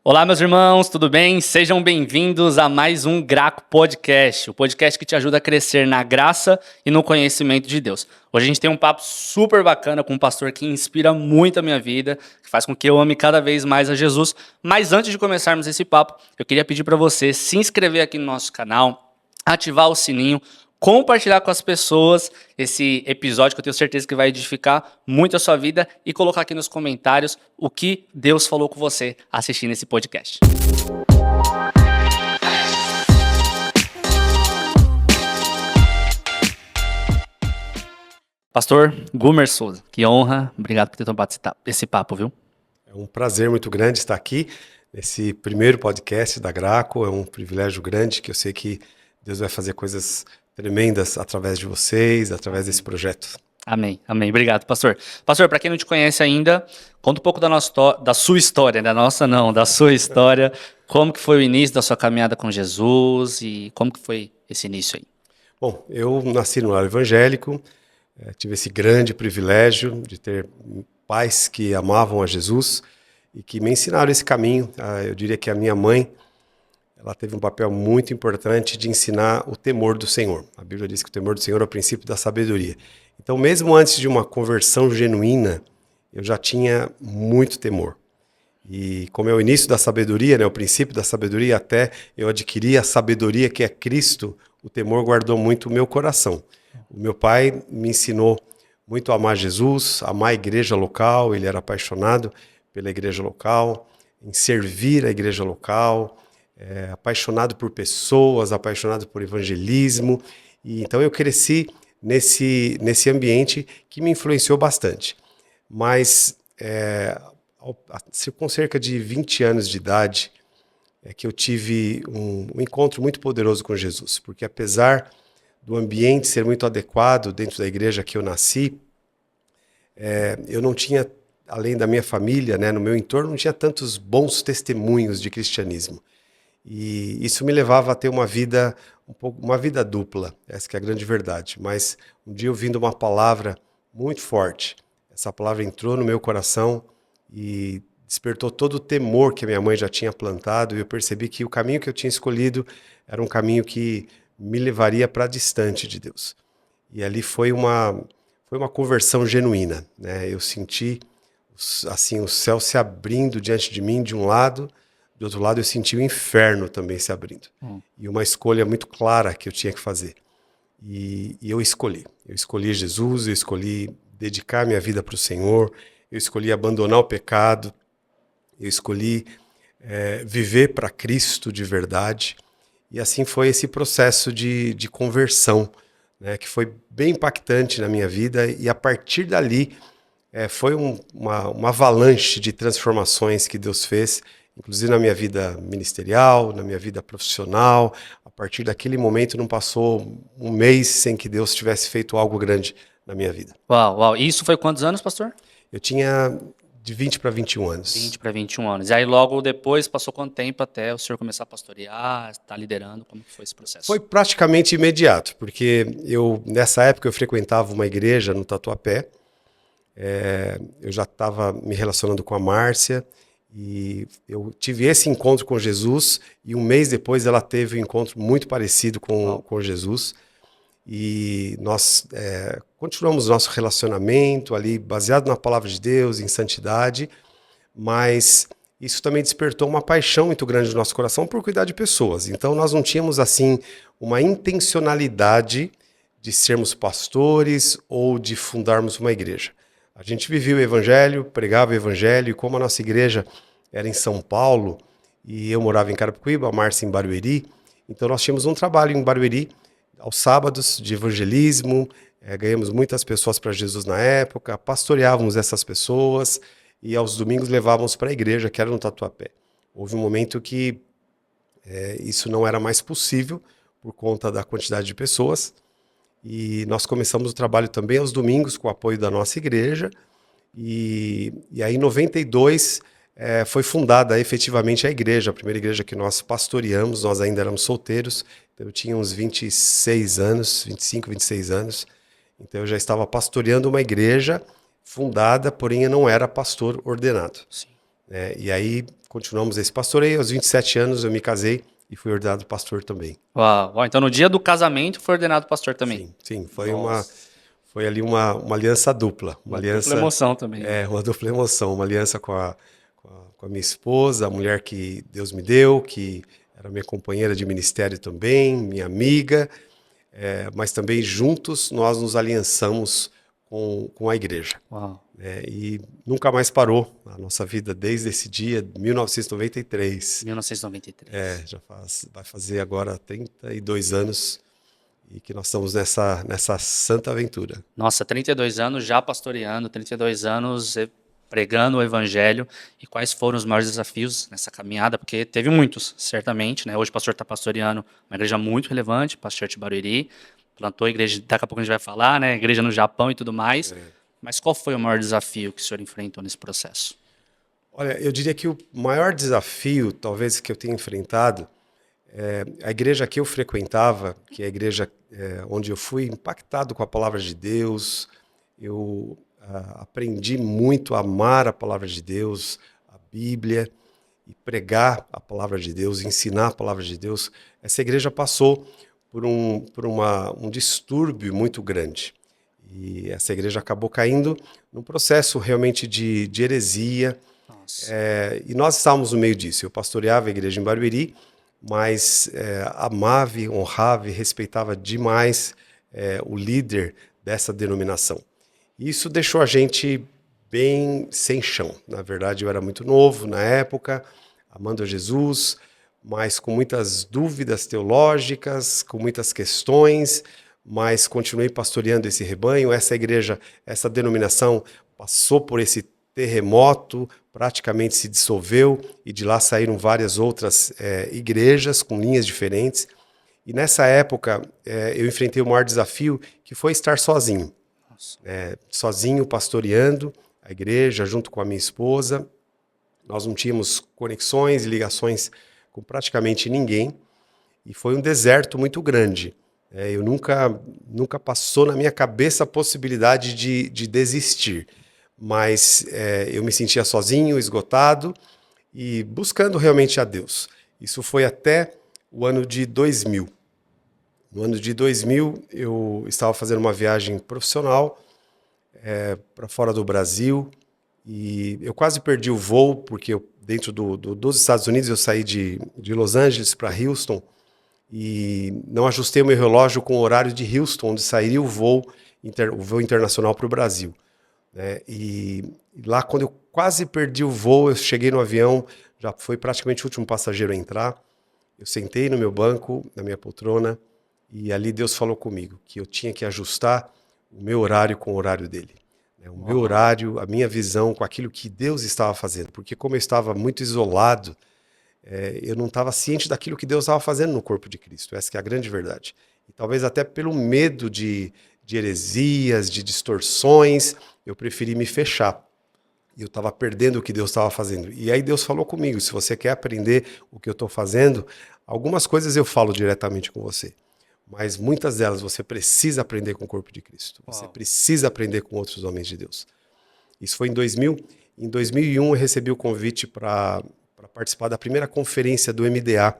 Olá, meus irmãos, tudo bem? Sejam bem-vindos a mais um Graco Podcast, o podcast que te ajuda a crescer na graça e no conhecimento de Deus. Hoje a gente tem um papo super bacana com um pastor que inspira muito a minha vida, que faz com que eu ame cada vez mais a Jesus. Mas antes de começarmos esse papo, eu queria pedir para você se inscrever aqui no nosso canal, ativar o sininho, compartilhar com as pessoas esse episódio que eu tenho certeza que vai edificar muito a sua vida e colocar aqui nos comentários o que Deus falou com você assistindo esse podcast. Pastor Gumer Souza, que honra, obrigado por ter tomado esse papo, viu? É um prazer muito grande estar aqui nesse primeiro podcast da Graco, é um privilégio grande que eu sei que Deus vai fazer coisas tremendas através de vocês, através desse projeto. Amém, amém. Obrigado, pastor. Pastor, para quem não te conhece ainda, conta um pouco da sua história, da sua história, como que foi o início da sua caminhada com Jesus e como que foi esse início aí? Bom, eu nasci no lar evangélico, tive esse grande privilégio de ter pais que amavam a Jesus e que me ensinaram esse caminho. Eu diria que a minha mãe, ela teve um papel muito importante de ensinar o temor do Senhor. A Bíblia diz que o temor do Senhor é o princípio da sabedoria. Então, mesmo antes de uma conversão genuína, eu já tinha muito temor. E como é o início da sabedoria, né, o princípio da sabedoria, até eu adquiri a sabedoria que é Cristo, o temor guardou muito o meu coração. O meu pai me ensinou muito a amar Jesus, a amar a igreja local, ele era apaixonado pela igreja local, em servir a igreja local, apaixonado por pessoas, apaixonado por evangelismo. E então eu cresci nesse ambiente que me influenciou bastante. Mas com cerca de 20 anos de idade é que eu tive um encontro muito poderoso com Jesus, porque apesar do ambiente ser muito adequado dentro da igreja que eu nasci, eu não tinha, além da minha família, né, no meu entorno, não tinha tantos bons testemunhos de cristianismo. E isso me levava a ter uma vida dupla, essa que é a grande verdade. Mas um dia ouvindo uma palavra muito forte, essa palavra entrou no meu coração e despertou todo o temor que a minha mãe já tinha plantado, e eu percebi que o caminho que eu tinha escolhido era um caminho que me levaria para distante de Deus. E ali foi uma conversão genuína, né? Eu senti assim o céu se abrindo diante de mim de um lado. Do outro lado, eu senti o inferno também se abrindo. E uma escolha muito clara que eu tinha que fazer. E eu escolhi. Eu escolhi Jesus, eu escolhi dedicar minha vida para o Senhor, eu escolhi abandonar o pecado, eu escolhi viver para Cristo de verdade. E assim foi esse processo de conversão, né, que foi bem impactante na minha vida. E a partir dali, foi uma avalanche de transformações que Deus fez, inclusive na minha vida ministerial, na minha vida profissional. A partir daquele momento não passou um mês sem que Deus tivesse feito algo grande na minha vida. Uau, uau. E isso foi quantos anos, pastor? Eu tinha de 20 para 21 anos. 20 para 21 anos. E aí logo depois passou quanto tempo até o senhor começar a pastorear, estar liderando? Como que foi esse processo? Foi praticamente imediato, porque nessa época eu frequentava uma igreja no Tatuapé. Eu já estava me relacionando com a Márcia, e eu tive esse encontro com Jesus, e um mês depois ela teve um encontro muito parecido com Jesus, e nós continuamos nosso relacionamento ali, baseado na palavra de Deus, em santidade, mas isso também despertou uma paixão muito grande no nosso coração por cuidar de pessoas. Então nós não tínhamos assim uma intencionalidade de sermos pastores ou de fundarmos uma igreja. A gente vivia o evangelho, pregava o evangelho, e como a nossa igreja era em São Paulo, e eu morava em Carapicuíba, a Márcia em Barueri, então nós tínhamos um trabalho em Barueri, aos sábados, de evangelismo, ganhamos muitas pessoas para Jesus na época, pastoreávamos essas pessoas, e aos domingos levávamos para a igreja, que era no Tatuapé. Houve um momento que isso não era mais possível, por conta da quantidade de pessoas, e nós começamos o trabalho também aos domingos com o apoio da nossa igreja. E aí em 92 foi fundada efetivamente a igreja, a primeira igreja que nós pastoreamos. Nós ainda éramos solteiros, então eu tinha uns 26 anos, 25, 26 anos. Então eu já estava pastoreando uma igreja fundada, porém eu não era pastor ordenado. Sim. E aí continuamos esse pastoreio. Aos 27 anos eu me casei e fui ordenado pastor também. Uau, então no dia do casamento foi ordenado pastor também. Sim, Nossa. foi ali uma aliança dupla. Uma dupla emoção também. Uma dupla emoção. Uma aliança com a minha esposa, a mulher que Deus me deu, que era minha companheira de ministério também, minha amiga. Mas também juntos nós nos aliançamos com a igreja. Uau. E nunca mais parou a nossa vida desde esse dia, 1993. 1993. Vai fazer agora 32 anos e que nós estamos nessa santa aventura. Nossa, 32 anos já pastoreando, 32 anos pregando o evangelho. E quais foram os maiores desafios nessa caminhada? Porque teve muitos, certamente, né? Hoje o pastor está pastoreando uma igreja muito relevante, Pastor Barueri, plantou a igreja, daqui a pouco a gente vai falar, né? Igreja no Japão e tudo mais. Mas qual foi o maior desafio que o senhor enfrentou nesse processo? Olha, eu diria que o maior desafio, talvez, que eu tenha enfrentado, a igreja que eu frequentava, que é a igreja onde eu fui impactado com a palavra de Deus, eu aprendi muito a amar a palavra de Deus, a Bíblia, e pregar a palavra de Deus, ensinar a palavra de Deus. Essa igreja passou por um distúrbio muito grande. E essa igreja acabou caindo num processo realmente de heresia. E nós estávamos no meio disso. Eu pastoreava a igreja em Barueri, mas amava, honrava e respeitava demais o líder dessa denominação. E isso deixou a gente bem sem chão. Na verdade, eu era muito novo na época, amando a Jesus, mas com muitas dúvidas teológicas, com muitas questões, mas continuei pastoreando esse rebanho. Essa igreja, essa denominação passou por esse terremoto, praticamente se dissolveu, e de lá saíram várias outras igrejas com linhas diferentes. E nessa época eu enfrentei o maior desafio, que foi estar sozinho. Sozinho, pastoreando a igreja, junto com a minha esposa. Nós não tínhamos conexões e ligações com praticamente ninguém, e foi um deserto muito grande. Eu nunca passou na minha cabeça a possibilidade de desistir, mas eu me sentia sozinho, esgotado e buscando realmente a Deus. Isso foi até o ano de 2000. No ano de 2000, eu estava fazendo uma viagem profissional para fora do Brasil e eu quase perdi o voo, porque dentro dos Estados Unidos eu saí de Los Angeles para Houston, e não ajustei o meu relógio com o horário de Houston, onde sairia o voo internacional para o Brasil. E lá, quando eu quase perdi o voo, eu cheguei no avião, já foi praticamente o último passageiro a entrar, eu sentei no meu banco, na minha poltrona, e ali Deus falou comigo, que eu tinha que ajustar o meu horário com o horário dele. O meu horário, a minha visão com aquilo que Deus estava fazendo, porque como eu estava muito isolado, eu não estava ciente daquilo que Deus estava fazendo no corpo de Cristo. Essa que é a grande verdade. E talvez até pelo medo de heresias, de distorções, eu preferi me fechar. E eu estava perdendo o que Deus estava fazendo. E aí Deus falou comigo, se você quer aprender o que eu estou fazendo, algumas coisas eu falo diretamente com você. Mas muitas delas você precisa aprender com o corpo de Cristo. Você precisa aprender com outros homens de Deus. Isso foi em 2000. Em 2001 eu recebi o convite para participar da primeira conferência do MDA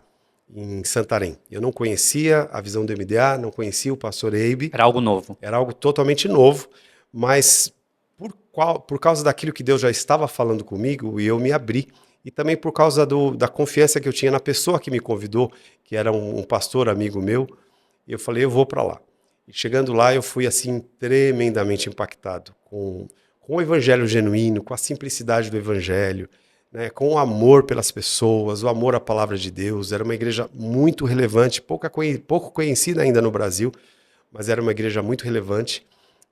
em Santarém. Eu não conhecia a visão do MDA, não conhecia o pastor Eibe. Era algo novo. Era algo totalmente novo, mas por causa daquilo que Deus já estava falando comigo, eu me abri. E também por causa da confiança que eu tinha na pessoa que me convidou, que era um pastor amigo meu, eu falei, eu vou para lá. E chegando lá, eu fui assim tremendamente impactado com o evangelho genuíno, com a simplicidade do evangelho, com o amor pelas pessoas, o amor à palavra de Deus. Era uma igreja muito relevante, pouco conhecida ainda no Brasil, mas era uma igreja muito relevante.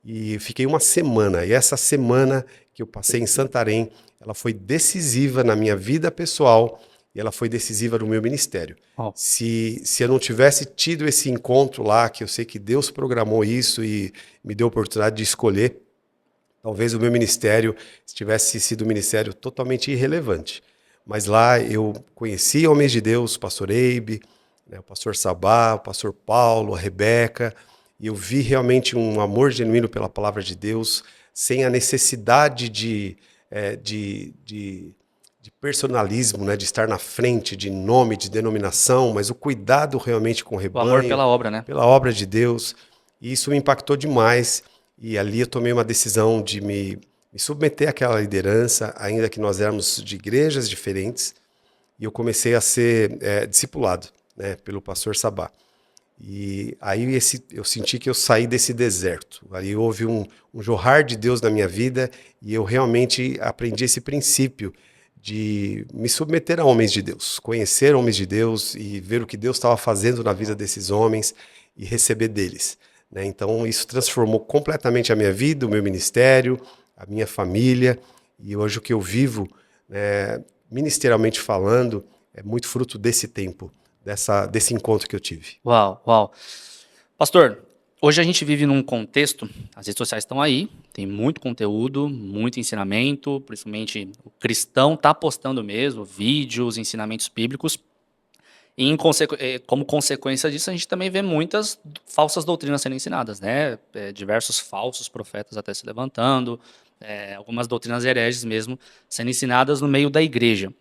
E fiquei uma semana, e essa semana que eu passei em Santarém, ela foi decisiva na minha vida pessoal e ela foi decisiva no meu ministério. Se eu não tivesse tido esse encontro lá, que eu sei que Deus programou isso e me deu a oportunidade de escolher, talvez o meu ministério tivesse sido um ministério totalmente irrelevante. Mas lá eu conheci homens de Deus, o pastor Eibe, o pastor Sabá, o pastor Paulo, a Rebeca, e eu vi realmente um amor genuíno pela palavra de Deus, sem a necessidade de de personalismo, né, de estar na frente, de nome, de denominação, mas o cuidado realmente com o O amor rebanho, pela obra, né? pela obra de Deus. E isso me impactou demais. E ali eu tomei uma decisão de me submeter àquela liderança, ainda que nós éramos de igrejas diferentes. E eu comecei a ser discipulado, né, pelo pastor Sabá. E aí eu senti que eu saí desse deserto. Aí houve um jorrar de Deus na minha vida e eu realmente aprendi esse princípio de me submeter a homens de Deus, conhecer homens de Deus e ver o que Deus estava fazendo na vida desses homens e receber deles, né? Então isso transformou completamente a minha vida, o meu ministério, a minha família, e hoje o que eu vivo, né, ministerialmente falando, é muito fruto desse tempo, desse encontro que eu tive. Uau, uau. Pastor, hoje a gente vive num contexto, as redes sociais estão aí, tem muito conteúdo, muito ensinamento, principalmente o cristão está postando mesmo vídeos, ensinamentos bíblicos, e como consequência disso a gente também vê muitas falsas doutrinas sendo ensinadas, né? Diversos falsos profetas até se levantando, algumas doutrinas hereges mesmo sendo ensinadas no meio da igreja.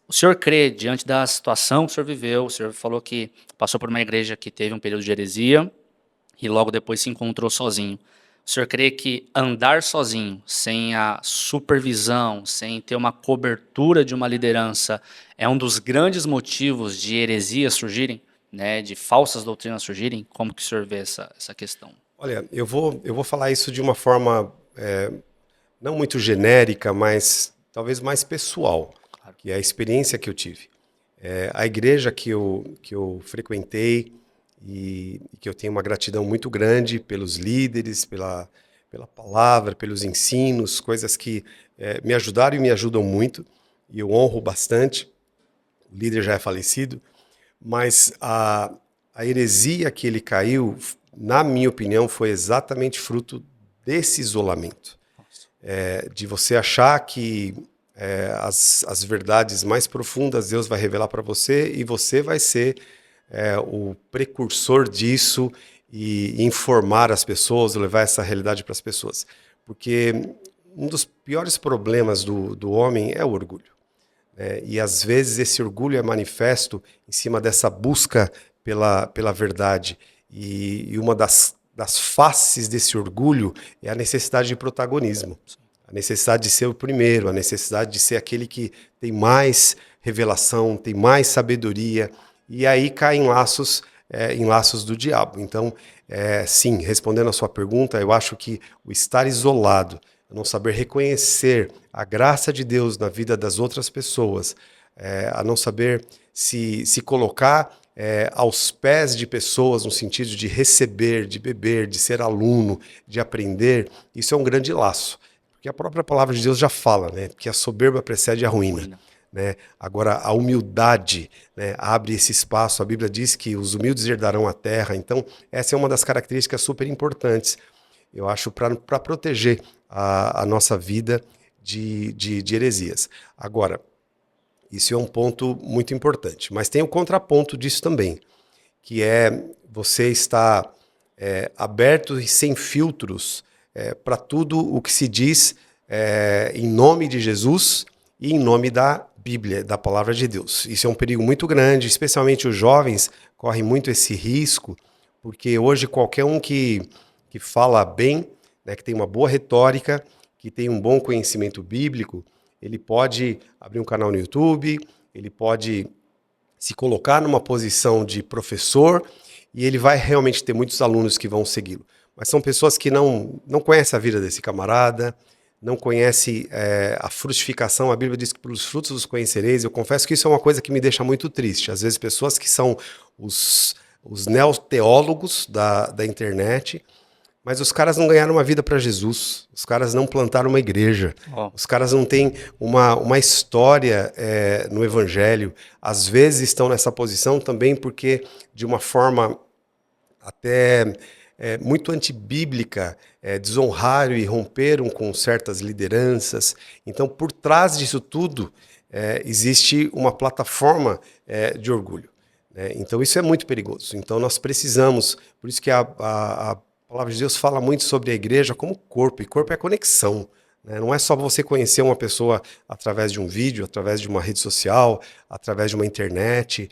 O senhor crê, diante da situação que o senhor viveu, o senhor falou que passou por uma igreja que teve um período de heresia e logo depois se encontrou sozinho. O senhor crê que andar sozinho, sem a supervisão, sem ter uma cobertura de uma liderança, é um dos grandes motivos de heresias surgirem, né, de falsas doutrinas surgirem? Como que o senhor vê essa questão? Olha, eu vou falar isso de uma forma não muito genérica, mas talvez mais pessoal, Claro. que é a experiência que eu tive. A igreja que eu frequentei e que eu tenho uma gratidão muito grande pelos líderes, pela palavra, pelos ensinos, coisas que me ajudaram e me ajudam muito, e eu honro bastante. O líder já é falecido, mas a heresia que ele caiu, na minha opinião, foi exatamente fruto desse isolamento. De você achar que as verdades mais profundas Deus vai revelar para você e você vai ser o precursor disso e informar as pessoas, levar essa realidade para as pessoas. Porque um dos piores problemas do homem é o orgulho. E às vezes esse orgulho é manifesto em cima dessa busca pela verdade. E uma das faces desse orgulho é a necessidade de protagonismo. A necessidade de ser o primeiro, a necessidade de ser aquele que tem mais revelação, tem mais sabedoria, e aí cai em laços do diabo. Então, sim, respondendo a sua pergunta, eu acho que o estar isolado, não saber reconhecer a graça de Deus na vida das outras pessoas, a não saber se colocar aos pés de pessoas no sentido de receber, de beber, de ser aluno, de aprender, isso é um grande laço. Porque a própria palavra de Deus já fala, né, que a soberba precede a ruína. Né? Agora, a humildade, né, abre esse espaço. A Bíblia diz que os humildes herdarão a terra. Então, essa é uma das características super importantes, eu acho, para proteger a nossa vida de heresias. Agora, isso é um ponto muito importante. Mas tem o contraponto disso também, que é você estar aberto e sem filtros para tudo o que se diz em nome de Jesus e em nome da Bíblia, da palavra de Deus. Isso é um perigo muito grande, especialmente os jovens correm muito esse risco, porque hoje qualquer um que fala bem, né, que tem uma boa retórica, que tem um bom conhecimento bíblico, ele pode abrir um canal no YouTube, ele pode se colocar numa posição de professor e ele vai realmente ter muitos alunos que vão segui-lo. Mas são pessoas que não conhecem a vida desse camarada, não conhecem a frutificação. A Bíblia diz que pelos frutos os conhecereis. Eu confesso que isso é uma coisa que me deixa muito triste. Às vezes pessoas que são os neoteólogos da internet, mas os caras não ganharam uma vida para Jesus, os caras não plantaram uma igreja, os caras não têm uma história no Evangelho. Às vezes estão nessa posição também porque, de uma forma até muito antibíblica, desonraram e romperam com certas lideranças. Então, por trás disso tudo, existe uma plataforma de orgulho. Então, isso é muito perigoso. Então, nós precisamos, por isso que a palavra de Deus fala muito sobre a igreja como corpo, e corpo é conexão. né? Não é só você conhecer uma pessoa através de um vídeo, através de uma rede social, através de uma internet,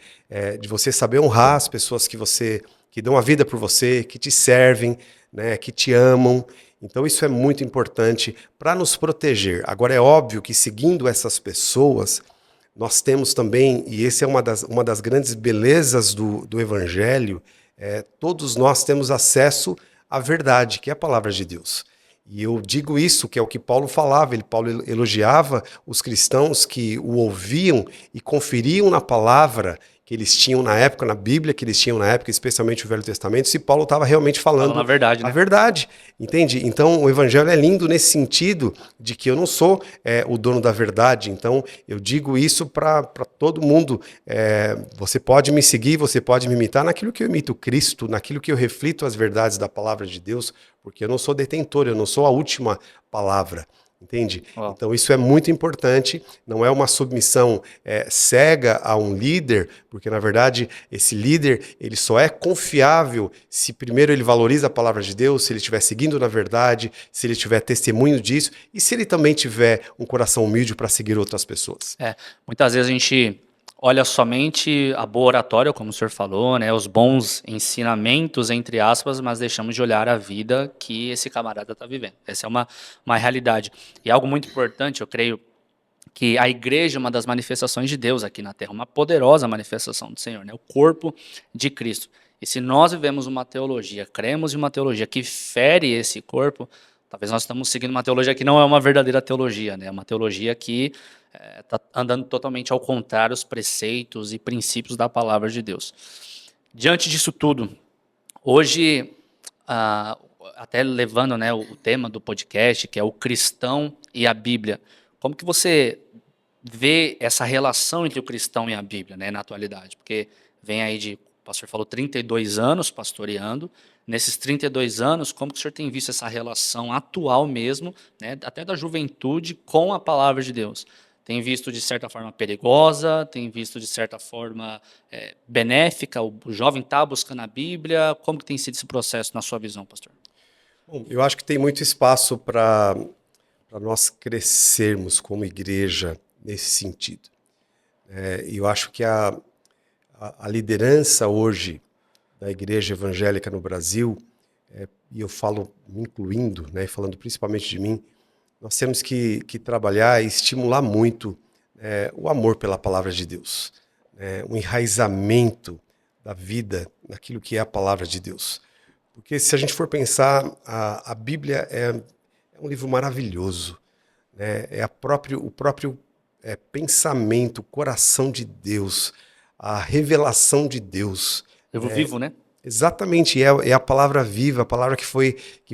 de você saber honrar as pessoas que dão a vida por você, que te servem, né, que te amam. Então isso é muito importante para nos proteger. Agora é óbvio que seguindo essas pessoas, nós temos também, e essa é uma das grandes belezas do Evangelho, todos nós temos acesso à verdade, que é a palavra de Deus. E eu digo isso, que é o que Paulo falava, Paulo elogiava os cristãos que o ouviam e conferiam na palavra que eles tinham na época, na Bíblia que eles tinham na época, especialmente o Velho Testamento, se Paulo estava realmente falando a verdade, a né? verdade, entende? Então o Evangelho é lindo nesse sentido de que eu não sou o dono da verdade, então eu digo isso para todo mundo. Você pode me seguir, você pode me imitar naquilo que eu imito Cristo, naquilo que eu reflito as verdades da palavra de Deus, porque eu não sou detentor, eu não sou a última palavra. Entende? Uau. Então isso é muito importante, não é uma submissão cega a um líder, porque na verdade esse líder ele só é confiável se primeiro ele valoriza a palavra de Deus, se ele estiver seguindo na verdade, se ele tiver testemunho disso e se ele também tiver um coração humilde para seguir outras pessoas. Muitas vezes a gente olha somente a boa oratória, como o senhor falou, né, os bons ensinamentos, entre aspas, mas deixamos de olhar a vida que esse camarada está vivendo. Essa é uma realidade. E algo muito importante, eu creio, que a igreja é uma das manifestações de Deus aqui na Terra, uma poderosa manifestação do Senhor, né, o corpo de Cristo. E se nós vivemos uma teologia, cremos em uma teologia que fere esse corpo, talvez nós estamos seguindo uma teologia que não é uma verdadeira teologia, né? Uma teologia que está andando totalmente ao contrário dos preceitos e princípios da palavra de Deus. Diante disso tudo, hoje, até levando, né, o tema do podcast, que é o cristão e a Bíblia, como que você vê essa relação entre o cristão e a Bíblia, né, na atualidade? Porque vem aí o pastor falou, 32 anos pastoreando. Nesses 32 anos, como que o senhor tem visto essa relação atual mesmo, né, até da juventude com a palavra de Deus? Tem visto de certa forma perigosa, tem visto de certa forma benéfica, o jovem está buscando a Bíblia, como que tem sido esse processo na sua visão, pastor? Bom, eu acho que tem muito espaço para nós crescermos como igreja nesse sentido. E eu acho que a liderança hoje da igreja evangélica no Brasil, e eu falo me incluindo, né, falando principalmente de mim, nós temos que trabalhar e estimular muito o amor pela palavra de Deus, o enraizamento da vida naquilo que é a palavra de Deus. Porque se a gente for pensar, a Bíblia é um livro maravilhoso, né? O próprio pensamento, o coração de Deus, a revelação de Deus. Livro vivo, né? Exatamente, é a palavra viva, a palavra que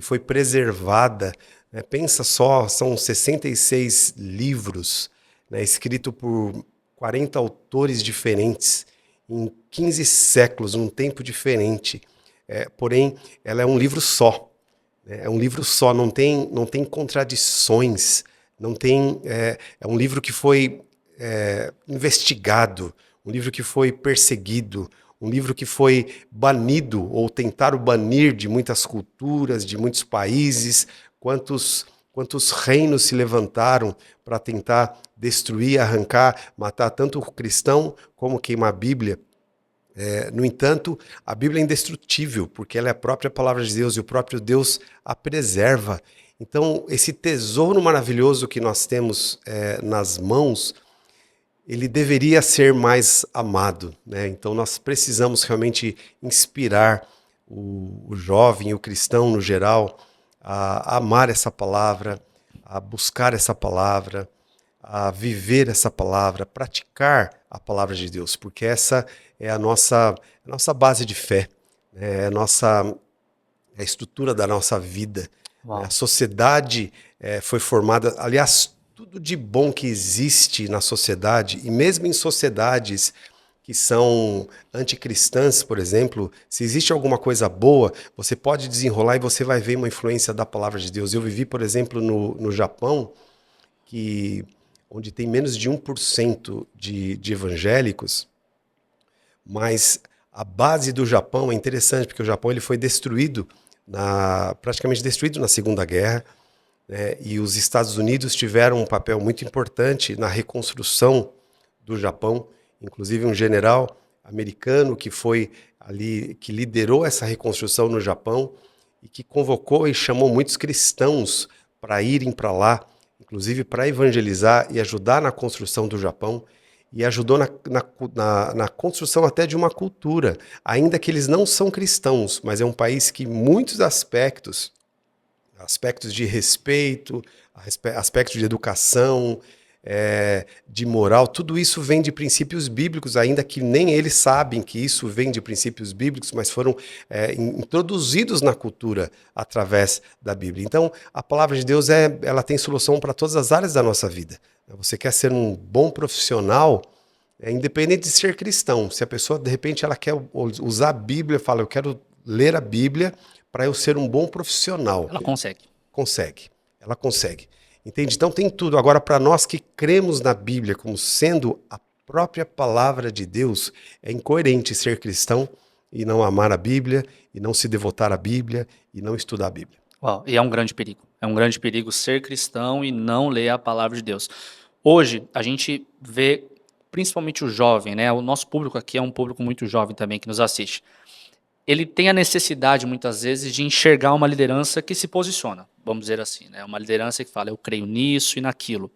foi preservada. Né? Pensa só, são 66 livros, né, escritos por 40 autores diferentes, em 15 séculos, num tempo diferente. Porém, ela é um livro só. É um livro só, não tem contradições, é um livro que foi investigado, um livro que foi perseguido, um livro que foi banido ou tentaram banir de muitas culturas, de muitos países. Quantos reinos se levantaram para tentar destruir, arrancar, matar tanto o cristão como queimar a Bíblia. No entanto, a Bíblia é indestrutível, porque ela é a própria palavra de Deus e o próprio Deus a preserva. Então, esse tesouro maravilhoso que nós temos nas mãos, ele deveria ser mais amado, né? Então, nós precisamos realmente inspirar o jovem, o cristão no geral, a amar essa palavra, a buscar essa palavra, a viver essa palavra, a praticar a palavra de Deus, porque essa é a nossa base de fé, né? É a estrutura da nossa vida. Uau. A sociedade foi formada, aliás, tudo de bom que existe na sociedade, e mesmo em sociedades que são anticristãs, por exemplo, se existe alguma coisa boa, você pode desenrolar e você vai ver uma influência da palavra de Deus. Eu vivi, por exemplo, no Japão, onde tem menos de 1% de evangélicos, mas a base do Japão é interessante, porque o Japão ele foi praticamente destruído na Segunda Guerra, né? E os Estados Unidos tiveram um papel muito importante na reconstrução do Japão, inclusive um general americano que foi ali, que liderou essa reconstrução no Japão e que convocou e chamou muitos cristãos para irem para lá, inclusive para evangelizar e ajudar na construção do Japão, e ajudou na construção até de uma cultura, ainda que eles não são cristãos, mas é um país que muitos aspectos de respeito, aspectos de educação, de moral, tudo isso vem de princípios bíblicos, ainda que nem eles sabem que isso vem de princípios bíblicos, mas foram introduzidos na cultura através da Bíblia. Então, a palavra de Deus ela tem solução para todas as áreas da nossa vida. Você quer ser um bom profissional, independente de ser cristão. Se a pessoa, de repente, ela quer usar a Bíblia, fala, eu quero ler a Bíblia para eu ser um bom profissional. Ela consegue. Consegue. Ela consegue. Entende? Então tem tudo. Agora, para nós que cremos na Bíblia como sendo a própria palavra de Deus, é incoerente ser cristão e não amar a Bíblia, e não se devotar à Bíblia, e não estudar a Bíblia. Uau, e é um grande perigo. É um grande perigo ser cristão e não ler a palavra de Deus. Hoje, a gente vê, principalmente o jovem, né? O nosso público aqui é um público muito jovem também que nos assiste. Ele tem a necessidade, muitas vezes, de enxergar uma liderança que se posiciona, vamos dizer assim, né? Uma liderança que fala, eu creio nisso e naquilo.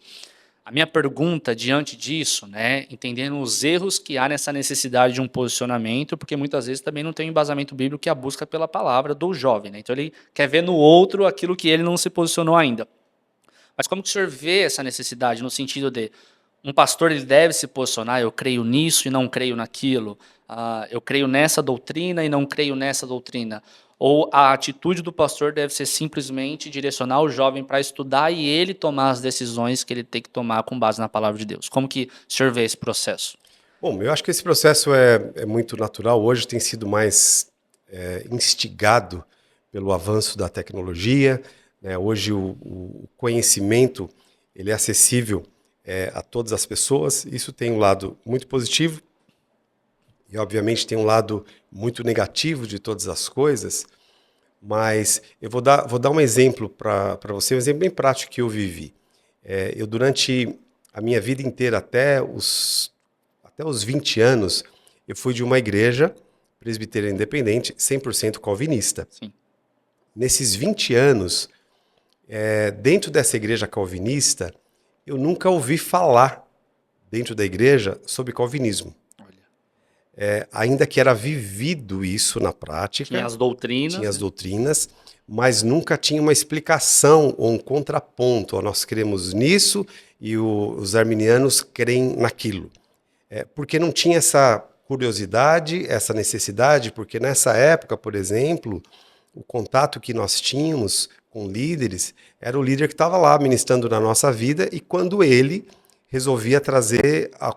A minha pergunta diante disso, né, entendendo os erros que há nessa necessidade de um posicionamento, porque muitas vezes também não tem um embasamento bíblico que é a busca pela palavra do jovem, né? Então ele quer ver no outro aquilo que ele não se posicionou ainda. Mas como que o senhor vê essa necessidade no sentido de um pastor ele deve se posicionar, eu creio nisso e não creio naquilo, eu creio nessa doutrina e não creio nessa doutrina, ou a atitude do pastor deve ser simplesmente direcionar o jovem para estudar e ele tomar as decisões que ele tem que tomar com base na palavra de Deus? Como que o senhor vê esse processo? Bom, eu acho que esse processo é muito natural. Hoje tem sido mais instigado pelo avanço da tecnologia, né? Hoje o conhecimento ele é acessível a todas as pessoas. Isso tem um lado muito positivo e, obviamente, tem um lado muito negativo de todas as coisas, mas eu vou dar um exemplo para você, um exemplo bem prático que eu vivi. Eu, durante a minha vida inteira, até os 20 anos, eu fui de uma igreja presbiteriana independente, 100% calvinista. Sim. Nesses 20 anos, dentro dessa igreja calvinista, eu nunca ouvi falar dentro da igreja sobre calvinismo. Ainda que era vivido isso na prática. Tinha as doutrinas. Tinha as doutrinas, mas nunca tinha uma explicação ou um contraponto. Ó, nós cremos nisso e os arminianos creem naquilo. Porque não tinha essa curiosidade, essa necessidade, porque nessa época, por exemplo, o contato que nós tínhamos com líderes era o líder que estava lá ministrando na nossa vida e quando ele resolvia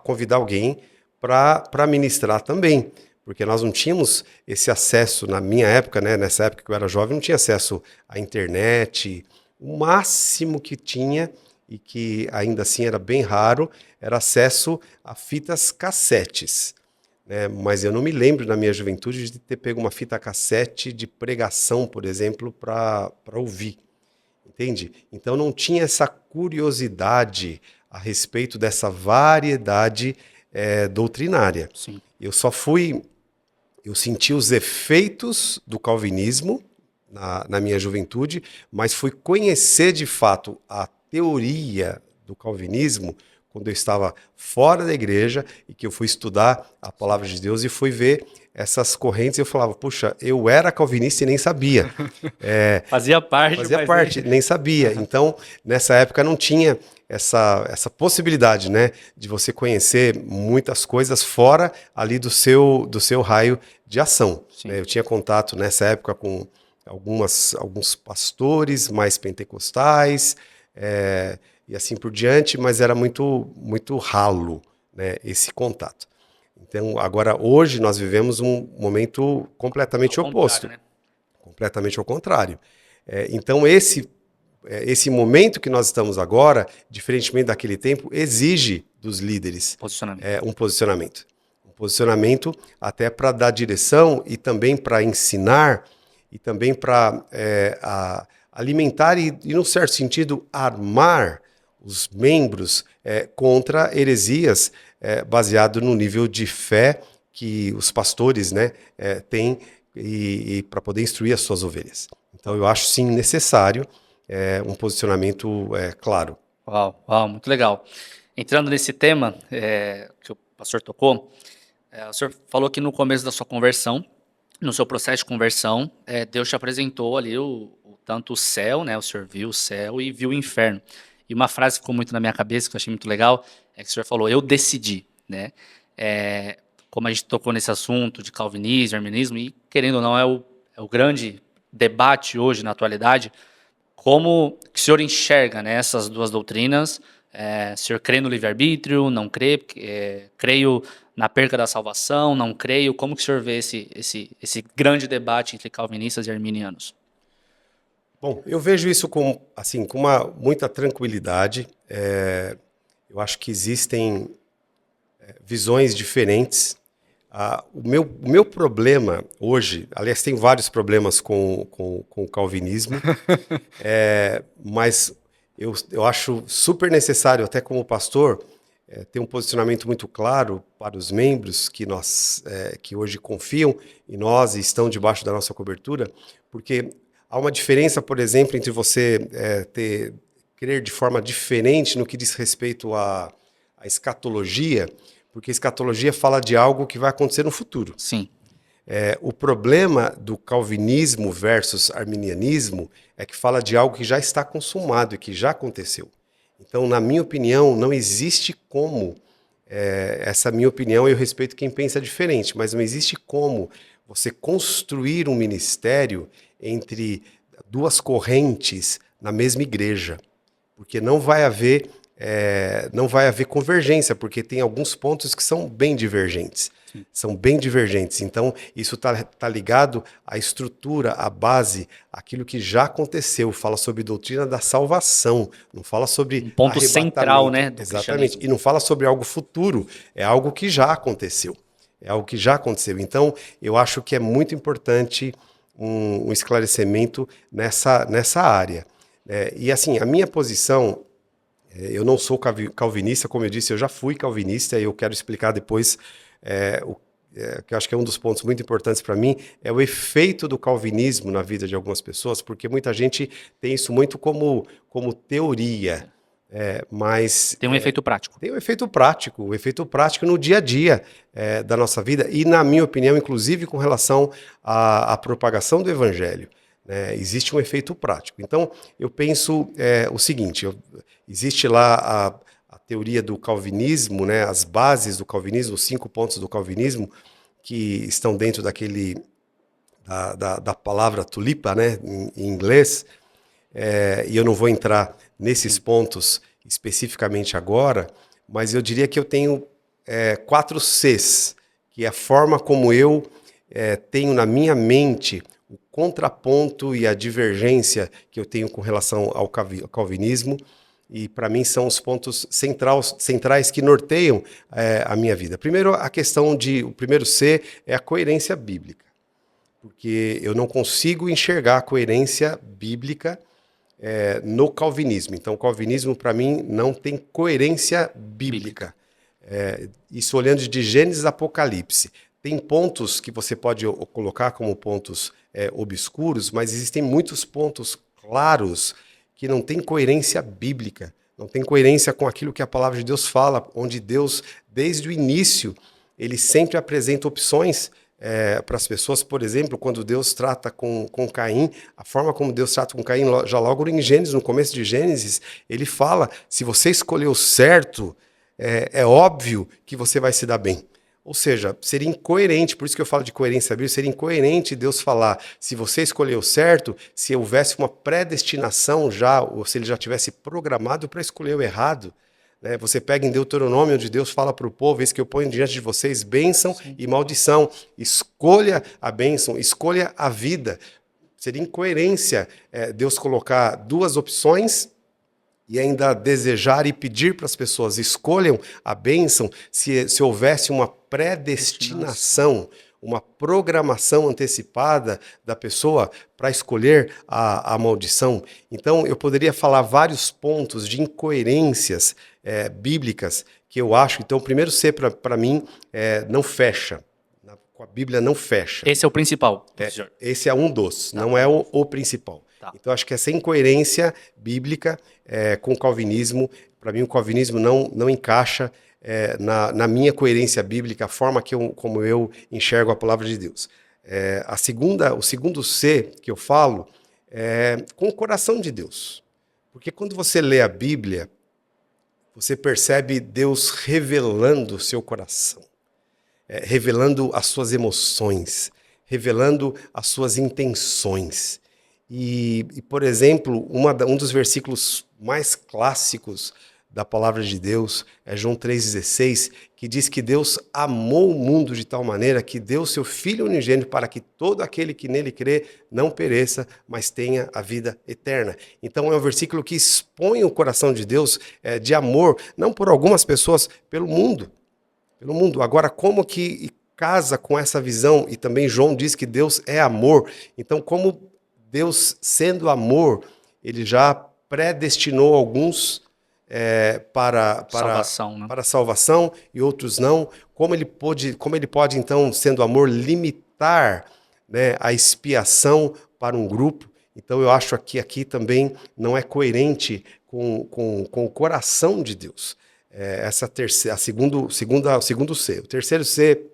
convidar alguém para ministrar também, porque nós não tínhamos esse acesso na minha época, né? Nessa época que eu era jovem, não tinha acesso à internet. O máximo que tinha, e que ainda assim era bem raro, era acesso a fitas cassetes, né? Mas eu não me lembro na minha juventude de ter pego uma fita cassete de pregação, por exemplo, para ouvir, entende? Então não tinha essa curiosidade a respeito dessa variedade doutrinária. Sim. Eu senti os efeitos do calvinismo na minha juventude, mas fui conhecer de fato a teoria do calvinismo quando eu estava fora da igreja e que eu fui estudar a palavra de Deus e fui ver essas correntes e eu falava, puxa, eu era calvinista e nem sabia. Fazia parte, nem sabia. Então, nessa época não tinha essa possibilidade, né, de você conhecer muitas coisas fora ali do seu raio de ação. Eu tinha contato nessa época com alguns pastores mais pentecostais, e assim por diante, mas era muito, muito ralo, né, esse contato. Então, agora, hoje, nós vivemos um momento completamente oposto. Né? Completamente ao contrário. Então, esse momento que nós estamos agora, diferentemente daquele tempo, exige dos líderes um posicionamento. Um posicionamento até para dar direção e também para ensinar e também para alimentar e num certo sentido, armar os membros contra heresias baseado no nível de fé que os pastores, né, têm e para poder instruir as suas ovelhas. Então, eu acho, sim, necessário um posicionamento claro. Uau, muito legal. Entrando nesse tema que o pastor tocou, o senhor falou que no começo da sua conversão, no seu processo de conversão, Deus te apresentou ali tanto o céu, né? O senhor viu o céu e viu o inferno. E uma frase que ficou muito na minha cabeça, que eu achei muito legal, é que o senhor falou, eu decidi, né? Como a gente tocou nesse assunto de calvinismo, arminianismo, e querendo ou não é o grande debate hoje na atualidade, como que o senhor enxerga, né, essas duas doutrinas? O senhor crê no livre-arbítrio, não crê? Creio na perca da salvação, não creio? Como que o senhor vê esse grande debate entre calvinistas e arminianos? Bom, eu vejo isso com muita tranquilidade. Eu acho que existem visões diferentes. O meu problema hoje, aliás, tem vários problemas com o calvinismo, mas eu acho super necessário, até como pastor, ter um posicionamento muito claro para os membros que hoje confiam em nós e estão debaixo da nossa cobertura, porque há uma diferença, por exemplo, entre você crer de forma diferente no que diz respeito à escatologia, porque escatologia fala de algo que vai acontecer no futuro. Sim. O problema do calvinismo versus arminianismo é que fala de algo que já está consumado e que já aconteceu. Então, na minha opinião, não existe como, essa minha opinião, eu respeito quem pensa diferente, mas não existe como você construir um ministério entre duas correntes na mesma igreja, porque não vai haver convergência, porque tem alguns pontos que são bem divergentes. Sim. São bem divergentes. Então, isso tá ligado à estrutura, à base, aquilo que já aconteceu. Fala sobre doutrina da salvação, não fala sobre um ponto central, né, do exatamente. E não fala sobre algo futuro, é algo que já aconteceu. É algo que já aconteceu. Então, eu acho que é muito importante um esclarecimento nessa área. E assim, a minha posição, eu não sou calvinista, como eu disse, eu já fui calvinista e eu quero explicar depois que eu acho que é um dos pontos muito importantes para mim, é o efeito do calvinismo na vida de algumas pessoas, porque muita gente tem isso muito como teoria, mas... Tem um efeito prático. Tem um efeito prático no dia a dia da nossa vida e, na minha opinião, inclusive com relação à propagação do evangelho. Existe um efeito prático. Então, eu penso o seguinte, existe lá a teoria do calvinismo, né, as bases do calvinismo, os 5 pontos do calvinismo, que estão dentro da palavra tulipa, né, em inglês, e eu não vou entrar nesses pontos especificamente agora, mas eu diria que eu tenho 4 Cs, que é a forma como eu tenho na minha mente o contraponto e a divergência que eu tenho com relação ao calvinismo, e para mim são os pontos centrais que norteiam a minha vida. Primeiro, o primeiro C é a coerência bíblica, porque eu não consigo enxergar a coerência bíblica no calvinismo. Então, o calvinismo, para mim, não tem coerência bíblica. Isso olhando de Gênesis a Apocalipse. Tem pontos que você pode colocar como pontos obscuros, mas existem muitos pontos claros que não têm coerência bíblica, não tem coerência com aquilo que a palavra de Deus fala, onde Deus, desde o início, ele sempre apresenta opções para as pessoas. Por exemplo, quando Deus trata com Caim, a forma como Deus trata com Caim, já logo em Gênesis, no começo de Gênesis, ele fala, se você escolheu certo, é óbvio que você vai se dar bem. Ou seja, seria incoerente, por isso que eu falo de coerência bíblica, seria incoerente Deus falar, se você escolheu certo, se houvesse uma predestinação já, ou se ele já tivesse programado para escolher o errado. Você pega em Deuteronômio, onde Deus fala para o povo, eis que eu ponho diante de vocês bênção e maldição. Escolha a bênção, escolha a vida. Seria incoerência Deus colocar 2 opções e ainda desejar e pedir para as pessoas escolham a bênção se houvesse uma predestinação, uma programação antecipada da pessoa para escolher a maldição. Então, eu poderia falar vários pontos de incoerências bíblicas que eu acho. Então, o primeiro C, para mim, não fecha. Com a Bíblia não fecha. Esse é o principal, professor. Esse é um dos, não é o principal. Tá. Então, acho que essa incoerência bíblica com o calvinismo, para mim, o calvinismo não encaixa na minha coerência bíblica, a forma como eu enxergo a palavra de Deus. O segundo C que eu falo é com o coração de Deus. Porque quando você lê a Bíblia, você percebe Deus revelando o seu coração, revelando as suas emoções, revelando as suas intenções. E por exemplo, um dos versículos mais clássicos da palavra de Deus é João 3,16, que diz que Deus amou o mundo de tal maneira que deu seu Filho unigênito para que todo aquele que nele crê não pereça, mas tenha a vida eterna. Então é um versículo que expõe o coração de Deus de amor, não por algumas pessoas, pelo mundo. Pelo mundo. Agora, como que casa com essa visão? E também João diz que Deus é amor. Então, como Deus, sendo amor, ele já predestinou alguns para Salvação, né? para salvação e outros não. Como ele pode, então, sendo amor, limitar, né, a expiação para um grupo? Então, eu acho que aqui também não é coerente com o coração de Deus. Essa terceira, o segundo C. O terceiro C,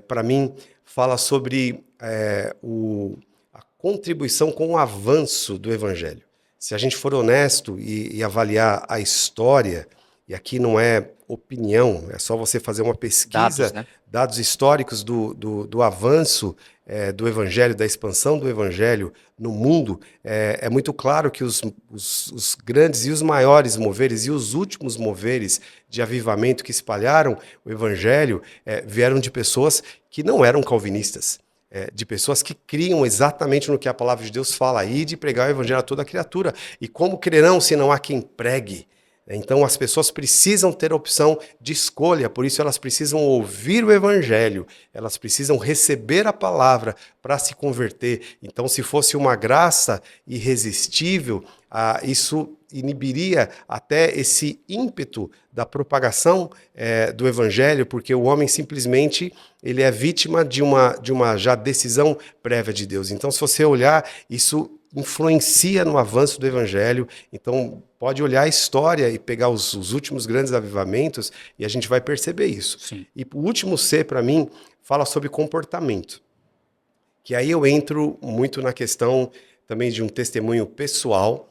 para mim, fala sobre a contribuição com o avanço do Evangelho. Se a gente for honesto e avaliar a história, e aqui não é opinião, é só você fazer uma pesquisa, dados históricos do avanço do Evangelho, da expansão do Evangelho no mundo, é muito claro que os grandes e os maiores moveres e os últimos moveres de avivamento que espalharam o Evangelho vieram de pessoas que não eram calvinistas. De pessoas que criam exatamente no que a palavra de Deus fala aí, de pregar o evangelho a toda criatura. E como crerão se não há quem pregue? Então as pessoas precisam ter a opção de escolha, por isso elas precisam ouvir o evangelho, elas precisam receber a palavra para se converter. Então, se fosse uma graça irresistível, isso inibiria até esse ímpeto da propagação do evangelho, porque o homem simplesmente ele é vítima de uma já decisão prévia de Deus. Então, se você olhar, isso influencia no avanço do evangelho. Então, pode olhar a história e pegar os últimos grandes avivamentos e a gente vai perceber isso. Sim. E o último C, para mim, fala sobre comportamento. Que aí eu entro muito na questão também de um testemunho pessoal,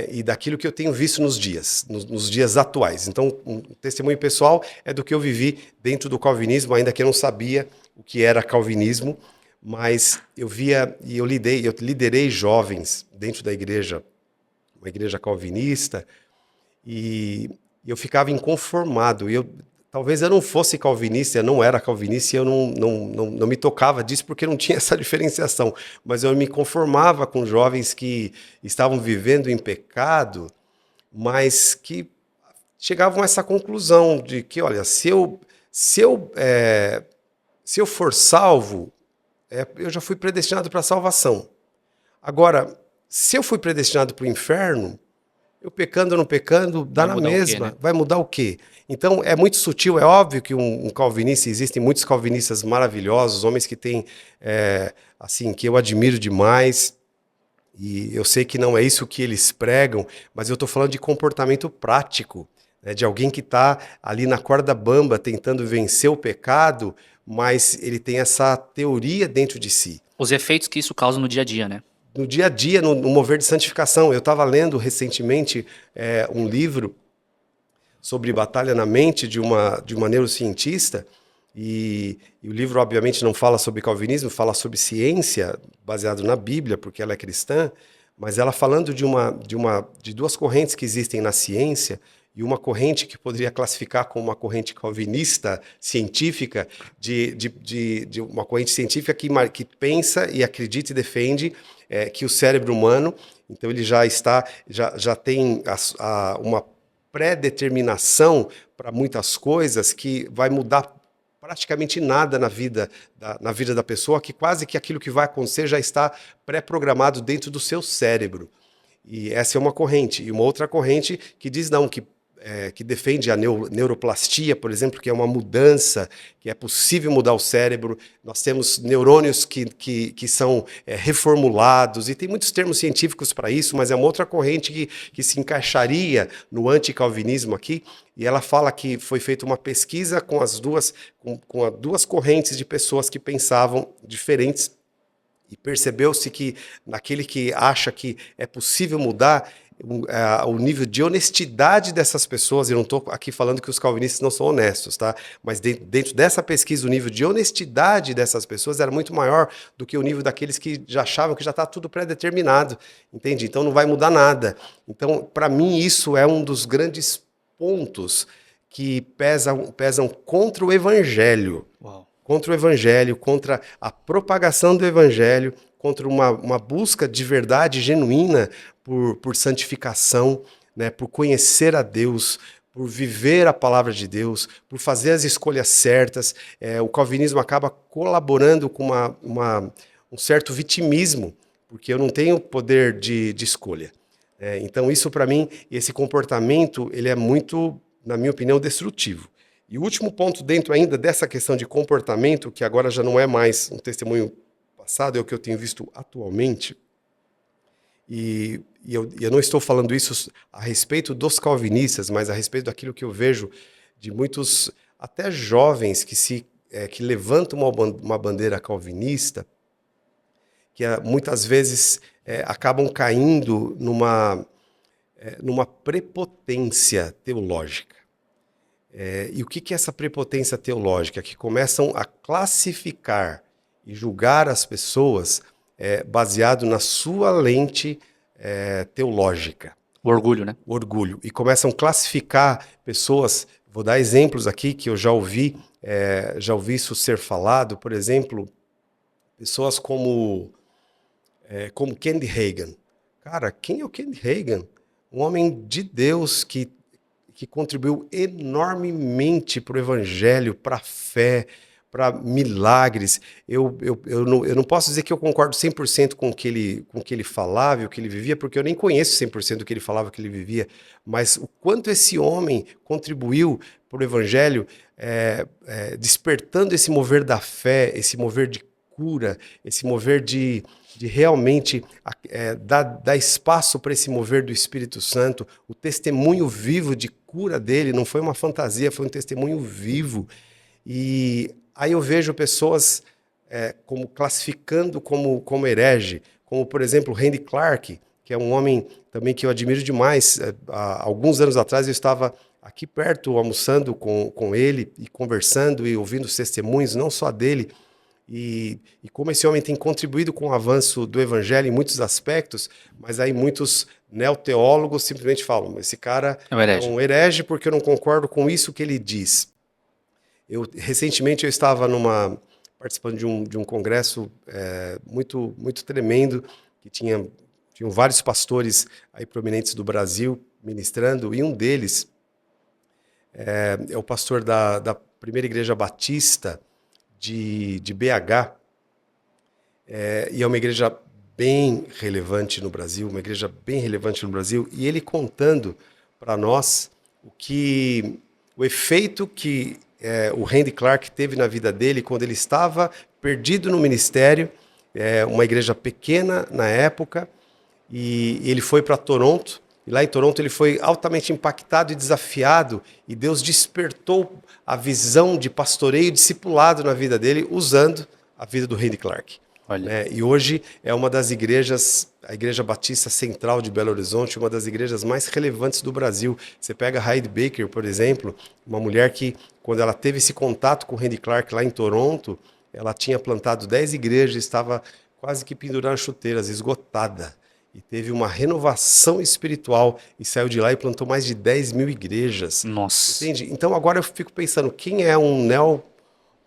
e daquilo que eu tenho visto nos dias atuais. Então, um testemunho pessoal é do que eu vivi dentro do calvinismo, ainda que eu não sabia o que era calvinismo, mas eu via e eu liderei jovens dentro da igreja, uma igreja calvinista, e eu ficava inconformado. Talvez eu não fosse calvinista, eu não era calvinista e eu não me tocava disso porque não tinha essa diferenciação. Mas eu me conformava com jovens que estavam vivendo em pecado, mas que chegavam a essa conclusão de que, olha, se eu for salvo, eu já fui predestinado para a salvação. Agora, se eu fui predestinado para o inferno, eu pecando ou não pecando, dá na mesma. Vai mudar o quê? Então, é muito sutil. É óbvio que um calvinista, existem muitos calvinistas maravilhosos, homens que têm, assim, que eu admiro demais, e eu sei que não é isso que eles pregam, mas eu estou falando de comportamento prático, né, de alguém que está ali na corda bamba tentando vencer o pecado, mas ele tem essa teoria dentro de si. Os efeitos que isso causa no dia a dia, né? No dia a dia, no mover de santificação. Eu estava lendo recentemente um livro sobre batalha na mente de uma neurocientista, e o livro obviamente não fala sobre calvinismo, fala sobre ciência, baseado na Bíblia, porque ela é cristã, mas ela falando de duas correntes que existem na ciência, e uma corrente que poderia classificar como uma corrente calvinista científica, de uma corrente científica que pensa e acredita e defende que o cérebro humano, então ele já tem uma pré-determinação para muitas coisas que vai mudar praticamente nada na vida da pessoa, que quase que aquilo que vai acontecer já está pré-programado dentro do seu cérebro. E essa é uma corrente. E uma outra corrente que diz não, que defende a neuroplastia, por exemplo, que é uma mudança, que é possível mudar o cérebro. Nós temos neurônios que são reformulados, e tem muitos termos científicos para isso, mas é uma outra corrente que se encaixaria no anticalvinismo aqui, e ela fala que foi feita uma pesquisa com as duas correntes de pessoas que pensavam diferentes, e percebeu-se que naquele que acha que é possível mudar, o nível de honestidade dessas pessoas, eu não estou aqui falando que os calvinistas não são honestos, tá? Mas dentro dessa pesquisa, o nível de honestidade dessas pessoas era muito maior do que o nível daqueles que já achavam que já está tudo pré-determinado, entende? Então não vai mudar nada. Então, para mim, isso é um dos grandes pontos que pesam contra o evangelho. Uau. Contra o evangelho, contra a propagação do evangelho, contra uma busca de verdade genuína por santificação, né, por conhecer a Deus, por viver a palavra de Deus, por fazer as escolhas certas. O calvinismo acaba colaborando com um certo vitimismo, porque eu não tenho poder de escolha. Então isso, para mim, esse comportamento, ele é muito, na minha opinião, destrutivo. E o último ponto dentro ainda dessa questão de comportamento, que agora já não é mais um testemunho passado, é o que eu tenho visto atualmente, e eu não estou falando isso a respeito dos calvinistas, mas a respeito daquilo que eu vejo de muitos, até jovens, que levantam uma bandeira calvinista, que muitas vezes acabam caindo numa prepotência teológica. E o que é essa prepotência teológica? Que começam a classificar e julgar as pessoas baseado na sua lente teológica. O orgulho, né? O orgulho. E começam a classificar pessoas, vou dar exemplos aqui que eu já ouvi isso ser falado, por exemplo, pessoas como Kenneth Hagin. Cara, quem é o Kenneth Hagin? Um homem de Deus que contribuiu enormemente para o evangelho, para a fé, para milagres. Eu não posso dizer que eu concordo 100% com o que ele falava e o que ele vivia, porque eu nem conheço 100% do que ele falava, o que ele vivia, mas o quanto esse homem contribuiu para o evangelho, despertando esse mover da fé, esse mover de cura, esse mover de realmente dar espaço para esse mover do Espírito Santo, o testemunho vivo de cura dele, não foi uma fantasia, foi um testemunho vivo. E aí eu vejo pessoas classificando como herege, como, por exemplo, Randy Clark, que é um homem também que eu admiro demais. Há alguns anos atrás eu estava aqui perto, almoçando com ele, e conversando e ouvindo os testemunhos, não só dele, e como esse homem tem contribuído com o avanço do evangelho em muitos aspectos, mas aí muitos neoteólogos simplesmente falam, esse cara é um herege porque eu não concordo com isso que ele diz. Recentemente eu estava participando de um congresso muito, muito tremendo, que tinham vários pastores aí prominentes do Brasil ministrando, e um deles é o pastor da Primeira Igreja Batista de BH, e é uma igreja bem relevante no Brasil, e ele contando para nós o efeito que o Randy Clark teve na vida dele quando ele estava perdido no ministério, uma igreja pequena na época, e ele foi para Toronto, e lá em Toronto ele foi altamente impactado e desafiado, e Deus despertou a visão de pastoreio e discipulado na vida dele, usando a vida do Randy Clark. E hoje é uma das igrejas, a Igreja Batista Central de Belo Horizonte, uma das igrejas mais relevantes do Brasil. Você pega a Heidi Baker, por exemplo, uma mulher que, quando ela teve esse contato com o Randy Clark lá em Toronto, ela tinha plantado 10 igrejas, estava quase que pendurando chuteiras, esgotada. E teve uma renovação espiritual e saiu de lá e plantou mais de 10 mil igrejas. Nossa. Entende? Então agora eu fico pensando, quem é um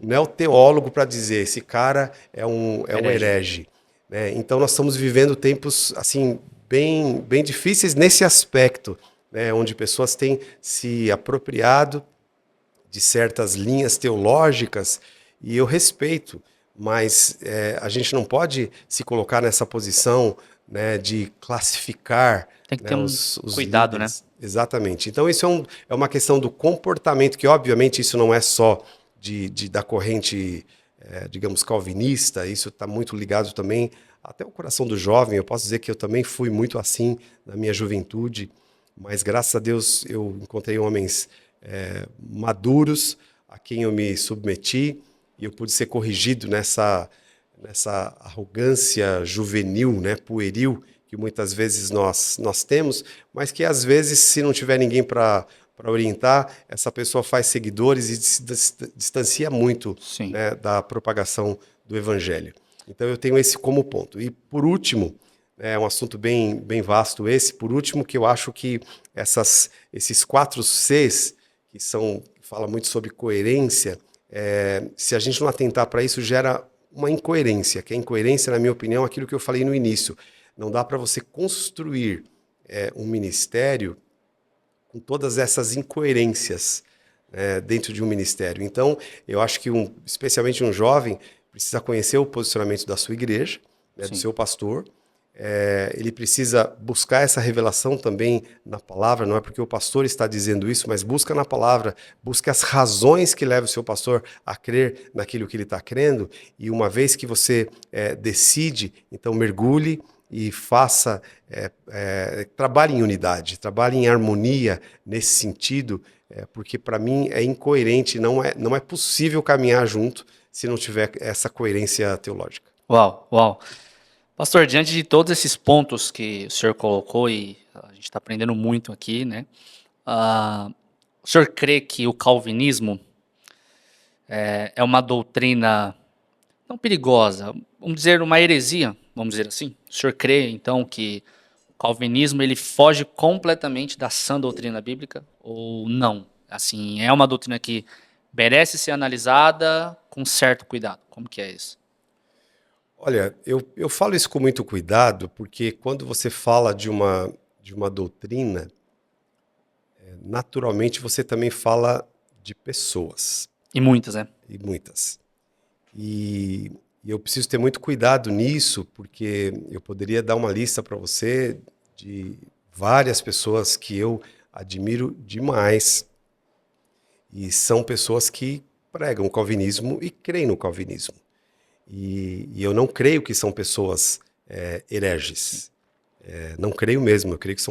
neoteólogo para dizer esse cara é um herege? Né? Então nós estamos vivendo tempos assim bem, bem difíceis nesse aspecto, né? Onde pessoas têm se apropriado de certas linhas teológicas, e eu respeito, mas a gente não pode se colocar nessa posição, né, de classificar, Tem que né, ter um os cuidado, né? líderes. Exatamente. Então isso é uma questão do comportamento, que obviamente isso não é só da corrente, digamos, calvinista, isso está muito ligado também até o coração do jovem. Eu posso dizer que eu também fui muito assim na minha juventude, mas graças a Deus eu encontrei homens maduros a quem eu me submeti, e eu pude ser corrigido nessa arrogância juvenil, né, pueril, que muitas vezes nós temos, mas que às vezes, se não tiver ninguém para orientar, essa pessoa faz seguidores e se distancia muito, Sim. né, da propagação do evangelho. Então eu tenho esse como ponto. E por último, é um assunto bem vasto esse, por último, que eu acho que esses 4 Cs, que fala muito sobre coerência, se a gente não atentar para isso, gera uma incoerência, que a incoerência, na minha opinião, é aquilo que eu falei no início. Não dá para você construir um ministério com todas essas incoerências dentro de um ministério. Então, eu acho que, especialmente um jovem, precisa conhecer o posicionamento da sua igreja, né, do seu pastor. Ele precisa buscar essa revelação também na palavra, não é porque o pastor está dizendo isso, mas busca na palavra, busca as razões que levam o seu pastor a crer naquilo que ele está crendo, e uma vez que você decide, então mergulhe e faça, trabalhe em unidade, trabalhe em harmonia nesse sentido, porque para mim é incoerente, não é possível caminhar junto se não tiver essa coerência teológica. Uau, uau. Pastor, diante de todos esses pontos que o senhor colocou, e a gente está aprendendo muito aqui, né? O senhor crê que o calvinismo é uma doutrina não perigosa, vamos dizer uma heresia, vamos dizer assim? O senhor crê, então, que o calvinismo ele foge completamente da sã doutrina bíblica ou não? Assim, é uma doutrina que merece ser analisada com certo cuidado. Como que é isso? Olha, eu falo isso com muito cuidado, porque quando você fala de uma doutrina, naturalmente você também fala de pessoas, E muitas, né? e muitas. E eu preciso ter muito cuidado nisso, porque eu poderia dar uma lista para você de várias pessoas que eu admiro demais, e são pessoas que pregam o calvinismo e creem no calvinismo. E eu não creio que são pessoas hereges. Não creio mesmo. Eu creio que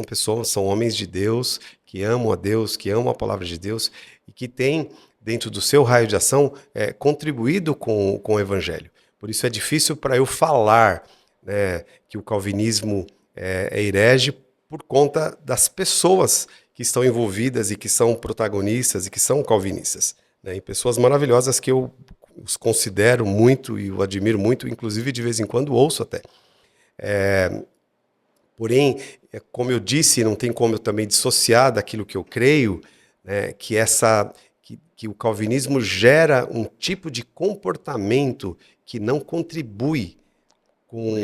são homens de Deus, que amam a Deus, que amam a palavra de Deus e que têm, dentro do seu raio de ação, contribuído com o evangelho. Por isso é difícil para eu falar, né, que o calvinismo é herege por conta das pessoas que estão envolvidas e que são protagonistas e que são calvinistas, né, e pessoas maravilhosas que eu os considero muito e o admiro muito, inclusive de vez em quando ouço até. Porém, como eu disse, não tem como eu também dissociar daquilo que eu creio, né, que o calvinismo gera um tipo de comportamento que não contribui com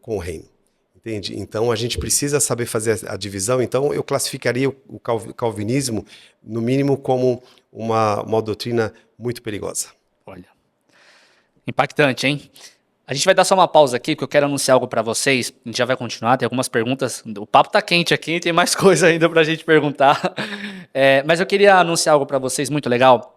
o reino. Entende? Então a gente precisa saber fazer a divisão. Então eu classificaria o calvinismo, no mínimo, como uma doutrina muito perigosa. Olha, impactante, hein? A gente vai dar só uma pausa aqui, porque eu quero anunciar algo para vocês. A gente já vai continuar, tem algumas perguntas. O papo tá quente aqui, tem mais coisa ainda pra gente perguntar. Mas eu queria anunciar algo para vocês muito legal.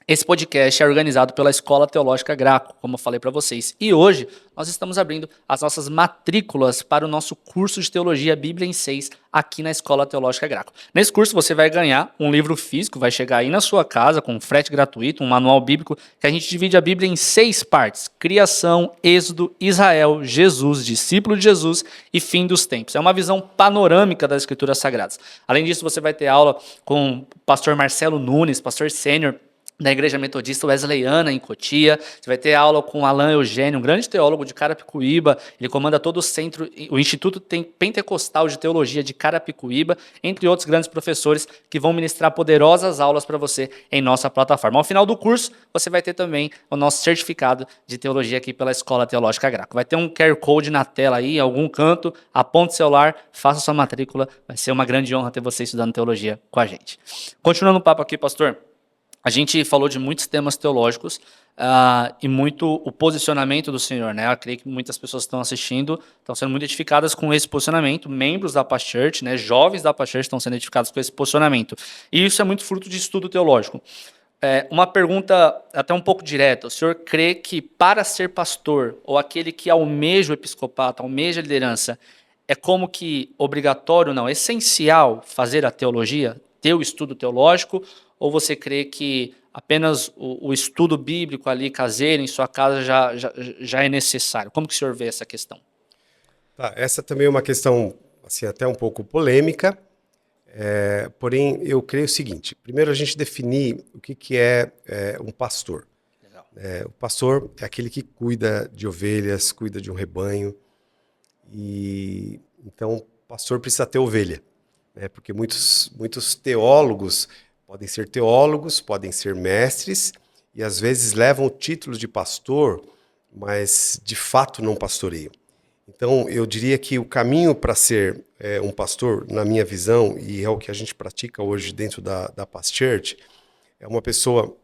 Esse podcast é organizado pela Escola Teológica Graco, como eu falei para vocês. E hoje nós estamos abrindo as nossas matrículas para o nosso curso de Teologia Bíblia em 6 aqui na Escola Teológica Graco. Nesse curso você vai ganhar um livro físico, vai chegar aí na sua casa com frete gratuito, um manual bíblico, que a gente divide a Bíblia em 6 partes: Criação, Êxodo, Israel, Jesus, discípulo de Jesus e fim dos tempos. É uma visão panorâmica das Escrituras Sagradas. Além disso, você vai ter aula com o pastor Marcelo Nunes, pastor sênior da Igreja Metodista Wesleyana, em Cotia. Você vai ter aula com Alain Eugênio, um grande teólogo de Carapicuíba. Ele comanda todo o centro, o Instituto Pentecostal de Teologia de Carapicuíba, entre outros grandes professores que vão ministrar poderosas aulas para você em nossa plataforma. Ao final do curso, você vai ter também o nosso certificado de teologia aqui pela Escola Teológica Graco. Vai ter um QR Code na tela aí, em algum canto, aponte o celular, faça sua matrícula. Vai ser uma grande honra ter você estudando teologia com a gente. Continuando o papo aqui, pastor. A gente falou de muitos temas teológicos e muito o posicionamento do Senhor, né? Eu creio que muitas pessoas que estão assistindo estão sendo muito edificadas com esse posicionamento, membros da Past Church, né? Jovens da Past Church estão sendo edificados com esse posicionamento. E isso é muito fruto de estudo teológico. Uma pergunta até um pouco direta. O senhor crê que para ser pastor, ou aquele que almeja o episcopato, almeja a liderança, é como que obrigatório, não, essencial fazer a teologia, ter o estudo teológico, ou você crê que apenas o estudo bíblico ali caseiro em sua casa já é necessário? Como que o senhor vê essa questão? Tá, essa também é uma questão assim, até um pouco polêmica, porém eu creio o seguinte: primeiro a gente definir o que é um pastor. Legal. O pastor é aquele que cuida de ovelhas, cuida de um rebanho, e então o pastor precisa ter ovelha, né? Porque muitos teólogos, podem ser mestres, e às vezes levam o título de pastor, mas de fato não pastoreiam. Então, eu diria que o caminho para ser um pastor, na minha visão, e é o que a gente pratica hoje dentro da Past Church, é uma pessoa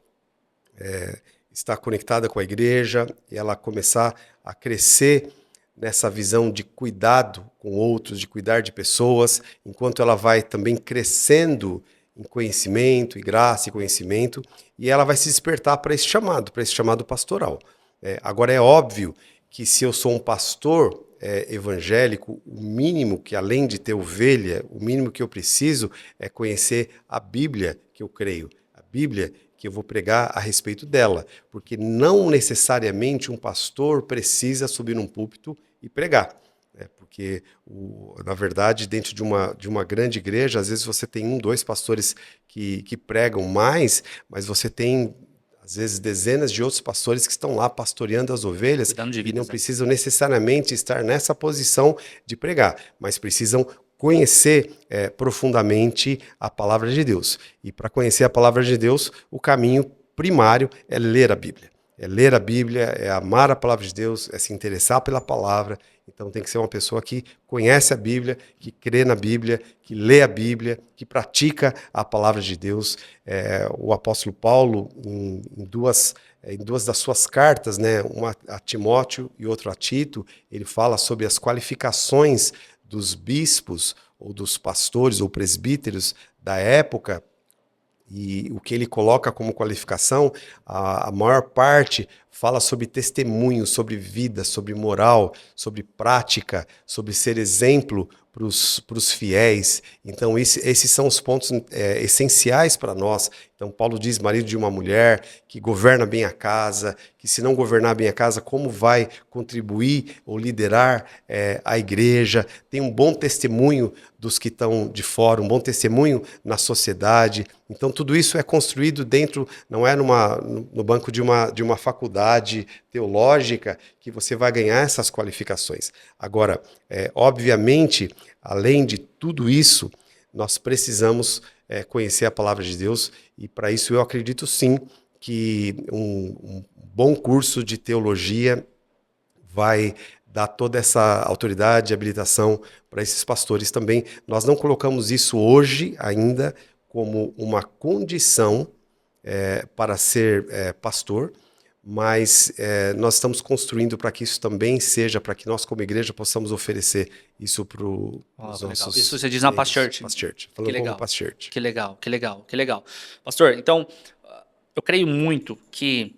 estar conectada com a igreja e ela começar a crescer nessa visão de cuidado com outros, de cuidar de pessoas, enquanto ela vai também crescendo em conhecimento, e graça e conhecimento, e ela vai se despertar para esse chamado pastoral. Agora, é óbvio que se eu sou um pastor evangélico, o mínimo que, além de ter ovelha, o mínimo que eu preciso é conhecer a Bíblia que eu creio, a Bíblia que eu vou pregar a respeito dela, porque não necessariamente um pastor precisa subir num púlpito e pregar, né? Porque, na verdade, dentro de uma grande igreja, às vezes você tem dois pastores que pregam mais, mas você tem às vezes dezenas de outros pastores que estão lá pastoreando as ovelhas Cuidando de e não vidas, né? precisam necessariamente estar nessa posição de pregar, mas precisam conhecer profundamente a palavra de Deus. E para conhecer a palavra de Deus, o caminho primário é ler a Bíblia. É ler a Bíblia, é amar a palavra de Deus, é se interessar pela palavra. Então tem que ser uma pessoa que conhece a Bíblia, que crê na Bíblia, que lê a Bíblia, que pratica a palavra de Deus. O apóstolo Paulo, em duas das suas cartas, né, uma a Timóteo e outra a Tito, ele fala sobre as qualificações dos bispos ou dos pastores ou presbíteros da época. E o que ele coloca como qualificação, a maior parte fala sobre testemunho, sobre vida, sobre moral, sobre prática, sobre ser exemplo para os fiéis. Então, esses são os pontos essenciais para nós. Então, Paulo diz, marido de uma mulher, que governa bem a casa, que se não governar bem a casa, como vai contribuir ou liderar a igreja? Tem um bom testemunho dos que estão de fora, um bom testemunho na sociedade. Então, tudo isso é construído dentro, não é no banco de uma faculdade teológica que você vai ganhar essas qualificações. Agora, obviamente, além de tudo isso, nós precisamos conhecer a palavra de Deus, e para isso eu acredito sim que um bom curso de teologia vai dar toda essa autoridade e habilitação para esses pastores também. Nós não colocamos isso hoje ainda como uma condição para ser pastor, mas nós estamos construindo para que isso também seja, para que nós como igreja possamos oferecer isso para os nossos... Isso você diz na Past Church. Past Church. Que Falando legal. como Past Church. Que legal, que legal, que legal. Pastor, então, eu creio muito que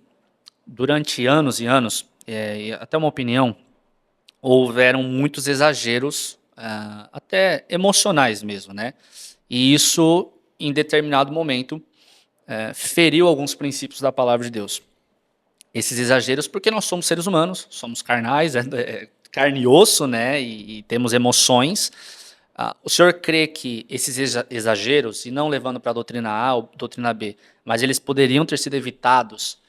durante anos e anos, e até uma opinião, houveram muitos exageros, até emocionais mesmo, né? E isso, em determinado momento, feriu alguns princípios da palavra de Deus. Esses exageros, porque nós somos seres humanos, somos carnais, carne e osso, né? E temos emoções. O senhor crê que esses exageros, e não levando para a doutrina A ou doutrina B, mas eles poderiam ter sido evitados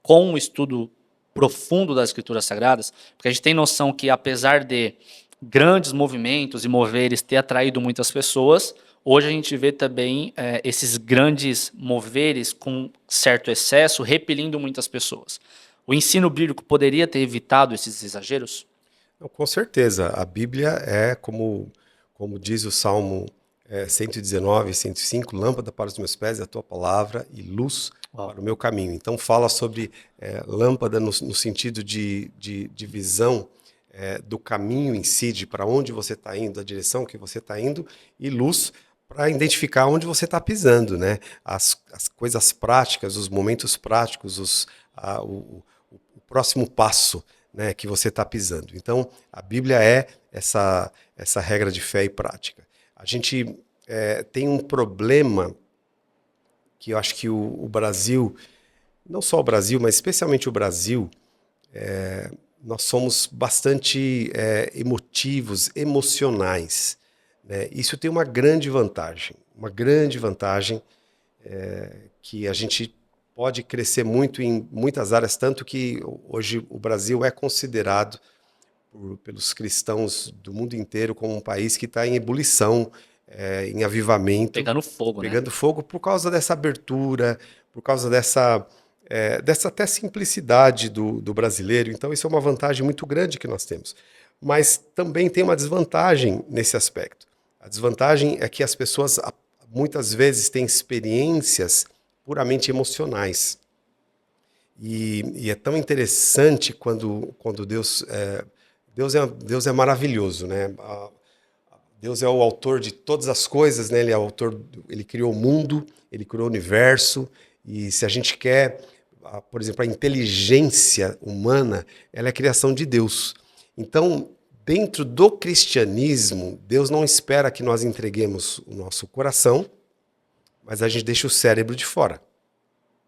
com o estudo profundo das Escrituras Sagradas? Porque a gente tem noção que, apesar de grandes movimentos e moveres ter atraído muitas pessoas, hoje a gente vê também esses grandes moveres com certo excesso repelindo muitas pessoas. O ensino bíblico poderia ter evitado esses exageros? Não, com certeza. A Bíblia é, como diz o Salmo 119, 105, lâmpada para os meus pés é a tua palavra e luz para o meu caminho. Então fala sobre lâmpada no sentido de visão do caminho em si, de para onde você está indo, da direção que você está indo, e luz para identificar onde você está pisando, né? As coisas práticas, os momentos práticos, o próximo passo, né, que você está pisando. Então, a Bíblia é essa regra de fé e prática. A gente tem um problema que eu acho que o Brasil, não só o Brasil, mas especialmente o Brasil, nós somos bastante emotivos, emocionais, né? Isso tem uma grande vantagem que a gente pode crescer muito em muitas áreas, tanto que hoje o Brasil é considerado pelos cristãos do mundo inteiro como um país que está em ebulição, em avivamento. Pegando fogo, né? Pegando fogo por causa dessa abertura, por causa dessa até simplicidade do brasileiro. Então isso é uma vantagem muito grande que nós temos. Mas também tem uma desvantagem nesse aspecto. A desvantagem é que as pessoas muitas vezes têm experiências puramente emocionais. E é tão interessante quando Deus é maravilhoso, né? Deus é o autor de todas as coisas, né? Ele criou o mundo, ele criou o universo, e se a gente quer, por exemplo, a inteligência humana, ela é a criação de Deus. Então, dentro do cristianismo, Deus não espera que nós entreguemos o nosso coração, mas a gente deixa o cérebro de fora,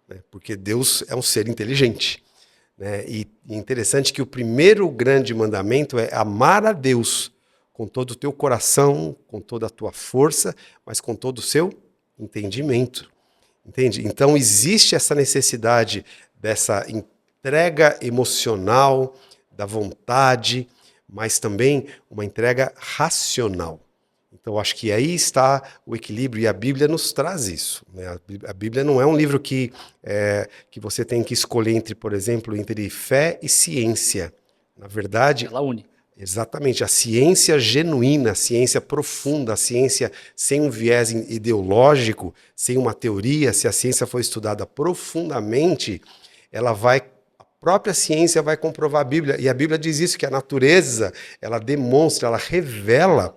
né? Porque Deus é um ser inteligente, né? E é interessante que o primeiro grande mandamento é amar a Deus com todo o teu coração, com toda a tua força, mas com todo o seu entendimento. Entende? Então existe essa necessidade dessa entrega emocional, da vontade, mas também uma entrega racional. Então acho que aí está o equilíbrio, e a Bíblia nos traz isso, né? A Bíblia não é um livro que você tem que escolher entre, por exemplo, entre fé e ciência. Na verdade, ela une. Exatamente, a ciência genuína, a ciência profunda, a ciência sem um viés ideológico, sem uma teoria, se a ciência for estudada profundamente, a própria ciência vai comprovar a Bíblia, e a Bíblia diz isso, que a natureza, ela demonstra, ela revela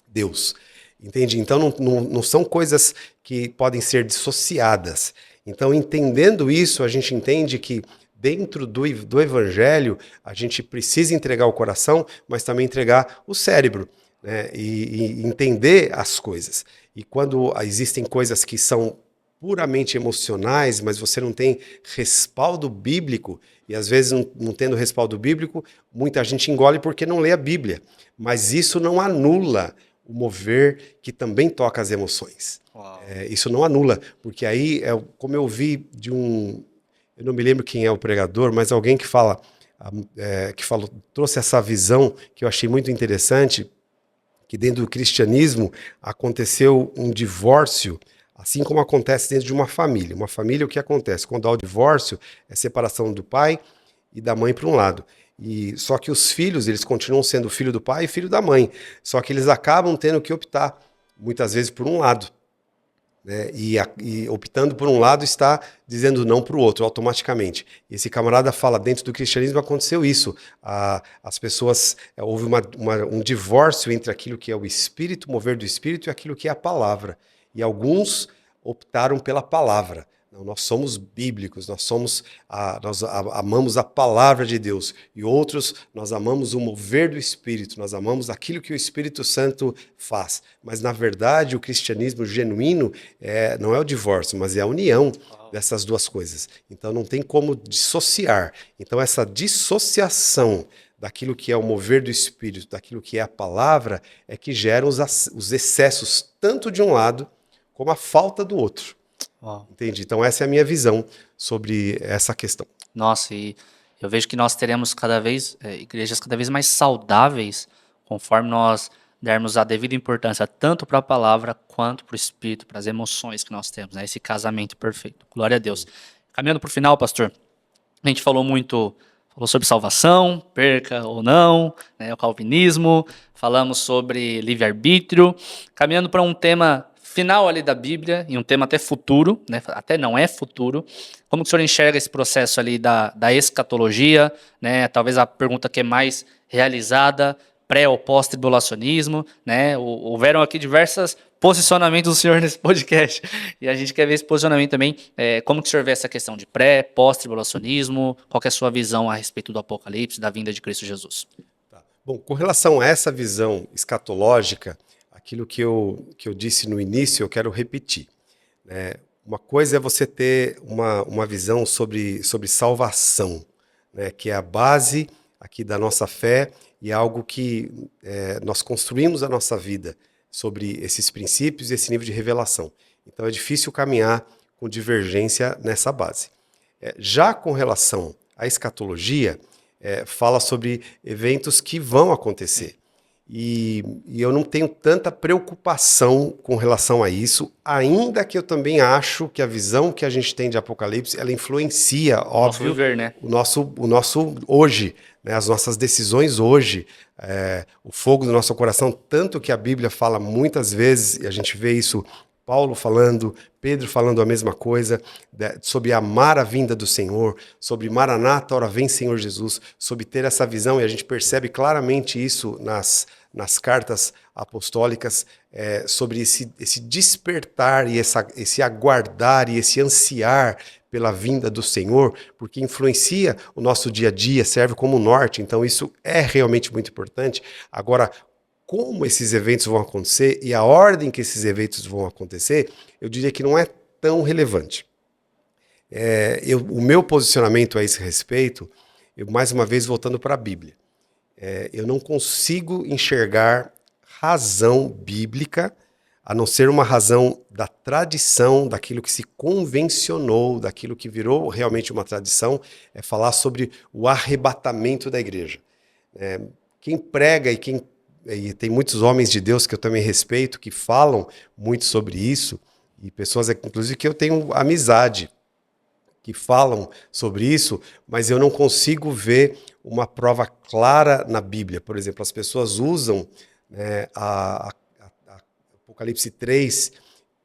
Deus, entende? Então não são coisas que podem ser dissociadas. Então, entendendo isso, a gente entende que dentro do Evangelho, a gente precisa entregar o coração, mas também entregar o cérebro, né? E entender as coisas. E quando existem coisas que são puramente emocionais, mas você não tem respaldo bíblico, e às vezes não tendo respaldo bíblico, muita gente engole porque não lê a Bíblia. Mas isso não anula o mover que também toca as emoções. Isso não anula, porque aí, como eu vi eu não me lembro quem é o pregador, mas alguém que trouxe essa visão que eu achei muito interessante, que dentro do cristianismo aconteceu um divórcio, assim como acontece dentro de uma família. Uma família, o que acontece? Quando há o divórcio, é separação do pai e da mãe para um lado. Só que os filhos, eles continuam sendo filho do pai e filho da mãe. Só que eles acabam tendo que optar, muitas vezes, por um lado, né? E optando por um lado está dizendo não para o outro automaticamente. E esse camarada fala, dentro do cristianismo aconteceu isso. As pessoas, houve um divórcio entre aquilo que é o espírito, o mover do espírito, e aquilo que é a palavra. E alguns optaram pela palavra. Não, nós somos bíblicos, nós amamos a palavra de Deus. E outros, nós amamos o mover do Espírito, nós amamos aquilo que o Espírito Santo faz. Mas, na verdade, o cristianismo genuíno não é o divórcio, mas é a união dessas duas coisas. Então, não tem como dissociar. Então, essa dissociação daquilo que é o mover do Espírito, daquilo que é a palavra, é que gera os excessos, tanto de um lado, como a falta do outro. Entendi. Então essa é a minha visão sobre essa questão. Nossa, e eu vejo que nós teremos igrejas cada vez mais saudáveis, conforme nós dermos a devida importância tanto para a palavra quanto para o espírito, para as emoções que nós temos, né? Esse casamento perfeito. Glória a Deus. Caminhando para o final, pastor, a gente falou muito Falou sobre salvação, perca ou não, né, o calvinismo, falamos sobre livre-arbítrio, caminhando para um tema final ali da Bíblia, e um tema até futuro, né, até não é futuro. Como que o senhor enxerga esse processo ali da escatologia, né, talvez a pergunta que é mais realizada, pré ou pós-tribulacionismo, né, houveram aqui diversos posicionamentos do senhor nesse podcast, e a gente quer ver esse posicionamento também, como que o senhor vê essa questão de pré, pós-tribulacionismo, qual que é a sua visão a respeito do Apocalipse, da vinda de Cristo Jesus? Tá. Bom, com relação a essa visão escatológica, aquilo que eu disse no início, eu quero repetir, né? Uma coisa é você ter uma visão sobre salvação, né? Que é a base aqui da nossa fé e é algo que nós construímos a nossa vida sobre esses princípios e esse nível de revelação. Então é difícil caminhar com divergência nessa base. Já com relação à escatologia, fala sobre eventos que vão acontecer. E eu não tenho tanta preocupação com relação a isso, ainda que eu também acho que a visão que a gente tem de Apocalipse, ela influencia, óbvio, Nosso viver, né? o nosso hoje, né, as nossas decisões hoje, o fogo do nosso coração, tanto que a Bíblia fala muitas vezes, e a gente vê isso, Paulo falando, Pedro falando a mesma coisa, sobre amar a vinda do Senhor, sobre Maranata, ora vem Senhor Jesus, sobre ter essa visão, e a gente percebe claramente isso nas cartas apostólicas, sobre esse despertar e esse aguardar e esse ansiar pela vinda do Senhor, porque influencia o nosso dia a dia, serve como norte, então isso é realmente muito importante. Agora, como esses eventos vão acontecer e a ordem que esses eventos vão acontecer, eu diria que não é tão relevante. O meu posicionamento a esse respeito, mais uma vez voltando para a Bíblia, eu não consigo enxergar razão bíblica, a não ser uma razão da tradição, daquilo que se convencionou, daquilo que virou realmente uma tradição, é falar sobre o arrebatamento da igreja. Quem prega e tem muitos homens de Deus que eu também respeito, que falam muito sobre isso, e pessoas, inclusive, que eu tenho amizade, que falam sobre isso, mas eu não consigo ver uma prova clara na Bíblia. Por exemplo, as pessoas usam, né, a Apocalipse 3,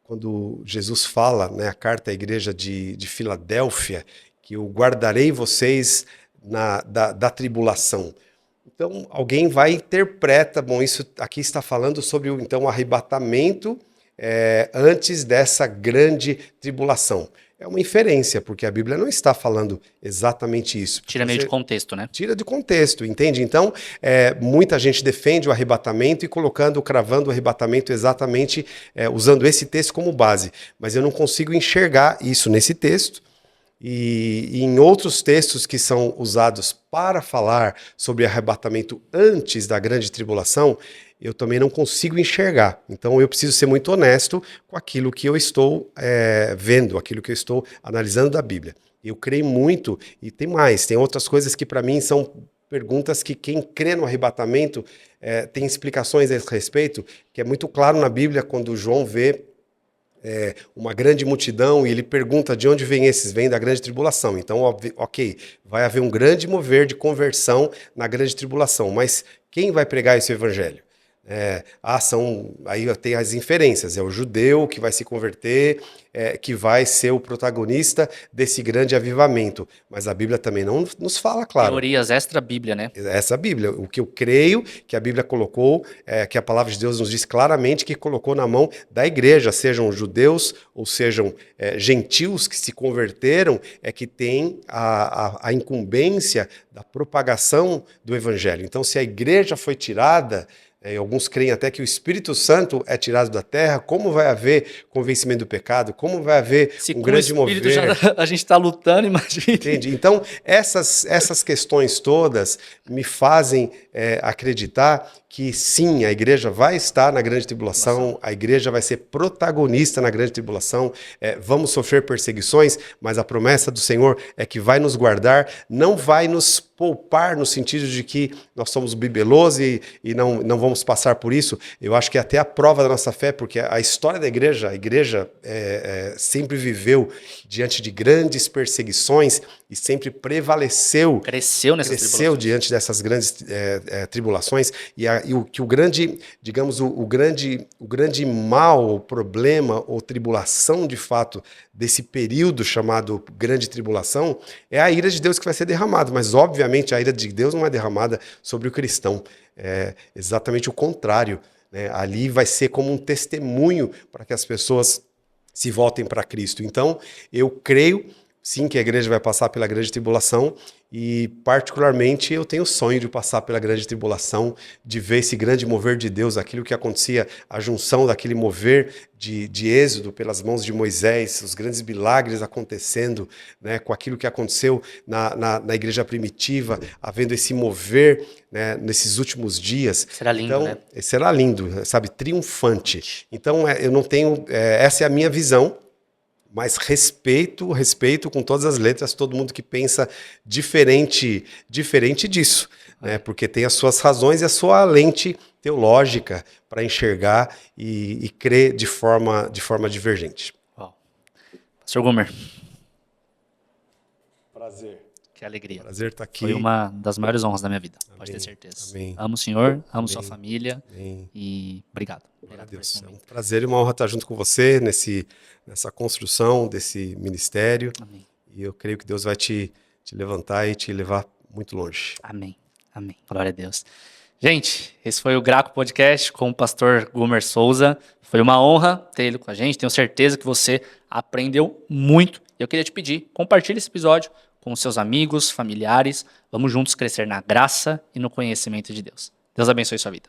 quando Jesus fala, né, a carta à igreja de Filadélfia, que eu guardarei vocês da tribulação. Então, alguém vai e interpreta, bom, isso aqui está falando sobre o arrebatamento antes dessa grande tribulação. É uma inferência, porque a Bíblia não está falando exatamente isso. Tira meio de contexto, né? Tira de contexto, entende? Então, muita gente defende o arrebatamento e cravando o arrebatamento exatamente usando esse texto como base. Mas eu não consigo enxergar isso nesse texto. E em outros textos que são usados para falar sobre arrebatamento antes da grande tribulação, eu também não consigo enxergar. Então eu preciso ser muito honesto com aquilo que eu estou vendo, aquilo que eu estou analisando da Bíblia. Eu creio muito, e tem mais, tem outras coisas que para mim são perguntas que quem crê no arrebatamento tem explicações a esse respeito, que é muito claro na Bíblia quando João vê uma grande multidão e ele pergunta de onde vem esses, vem da grande tribulação. Então, ok, vai haver um grande mover de conversão na grande tribulação, mas quem vai pregar esse evangelho? Aí tem as inferências, é o judeu que vai se converter, que vai ser o protagonista desse grande avivamento, mas a Bíblia também não nos fala, claro. Teorias extra-Bíblia, né? Essa Bíblia, o que eu creio que a Bíblia colocou, que a palavra de Deus nos diz claramente que colocou na mão da igreja, sejam judeus ou sejam gentios que se converteram, que tem a incumbência da propagação do evangelho. Então, se a igreja foi tirada, alguns creem até que o Espírito Santo é tirado da terra, como vai haver convencimento do pecado? Como vai haver um grande mover? A gente está lutando, imagina. Entende? Então, essas questões todas me fazem acreditar que sim, a igreja vai estar na grande tribulação, a igreja vai ser protagonista na grande tribulação, vamos sofrer perseguições, mas a promessa do Senhor é que vai nos guardar, não vai nos poupar no sentido de que nós somos bibelosos e não vamos passar por isso. Eu acho que é até a prova da nossa fé, porque a história da igreja, sempre viveu diante de grandes perseguições, e sempre prevaleceu, Cresceu nessas cresceu tribulações. diante dessas grandes tribulações, e o grande, digamos, o grande mal, o problema ou tribulação de fato desse período chamado grande tribulação é a ira de Deus que vai ser derramada, mas obviamente a ira de Deus não é derramada sobre o cristão, é exatamente o contrário, né? Ali vai ser como um testemunho para que as pessoas se voltem para Cristo. Então, eu creio sim que a igreja vai passar pela grande tribulação e, particularmente, eu tenho o sonho de passar pela grande tribulação, de ver esse grande mover de Deus, aquilo que acontecia, a junção daquele mover de Êxodo pelas mãos de Moisés, os grandes milagres acontecendo, né, com aquilo que aconteceu na igreja primitiva, havendo esse mover, né, nesses últimos dias. Será lindo, então, né? Será lindo, sabe, triunfante. Então, eu não tenho, essa é a minha visão, mas respeito com todas as letras, todo mundo que pensa diferente disso, né? Porque tem as suas razões e a sua lente teológica para enxergar e crer de forma divergente. Uau. Pastor Gumer, Prazer. que alegria. Prazer estar aqui. Foi uma das maiores honras da minha vida, Amém. pode ter certeza. Amém. Amo o Senhor, amo Amém. sua família. Amém. E obrigado. Glória a Obrigado por Deus. esse É um momento. prazer e uma honra estar junto com você nessa construção desse ministério. Amém. E eu creio que Deus vai te levantar e te levar muito longe. Amém. Amém. Glória a Deus. Gente, esse foi o Graco Podcast com o pastor Gumer Souza. Foi uma honra ter ele com a gente. Tenho certeza que você aprendeu muito. Eu queria te pedir, compartilhe esse episódio com seus amigos, familiares. Vamos juntos crescer na graça e no conhecimento de Deus. Deus abençoe sua vida.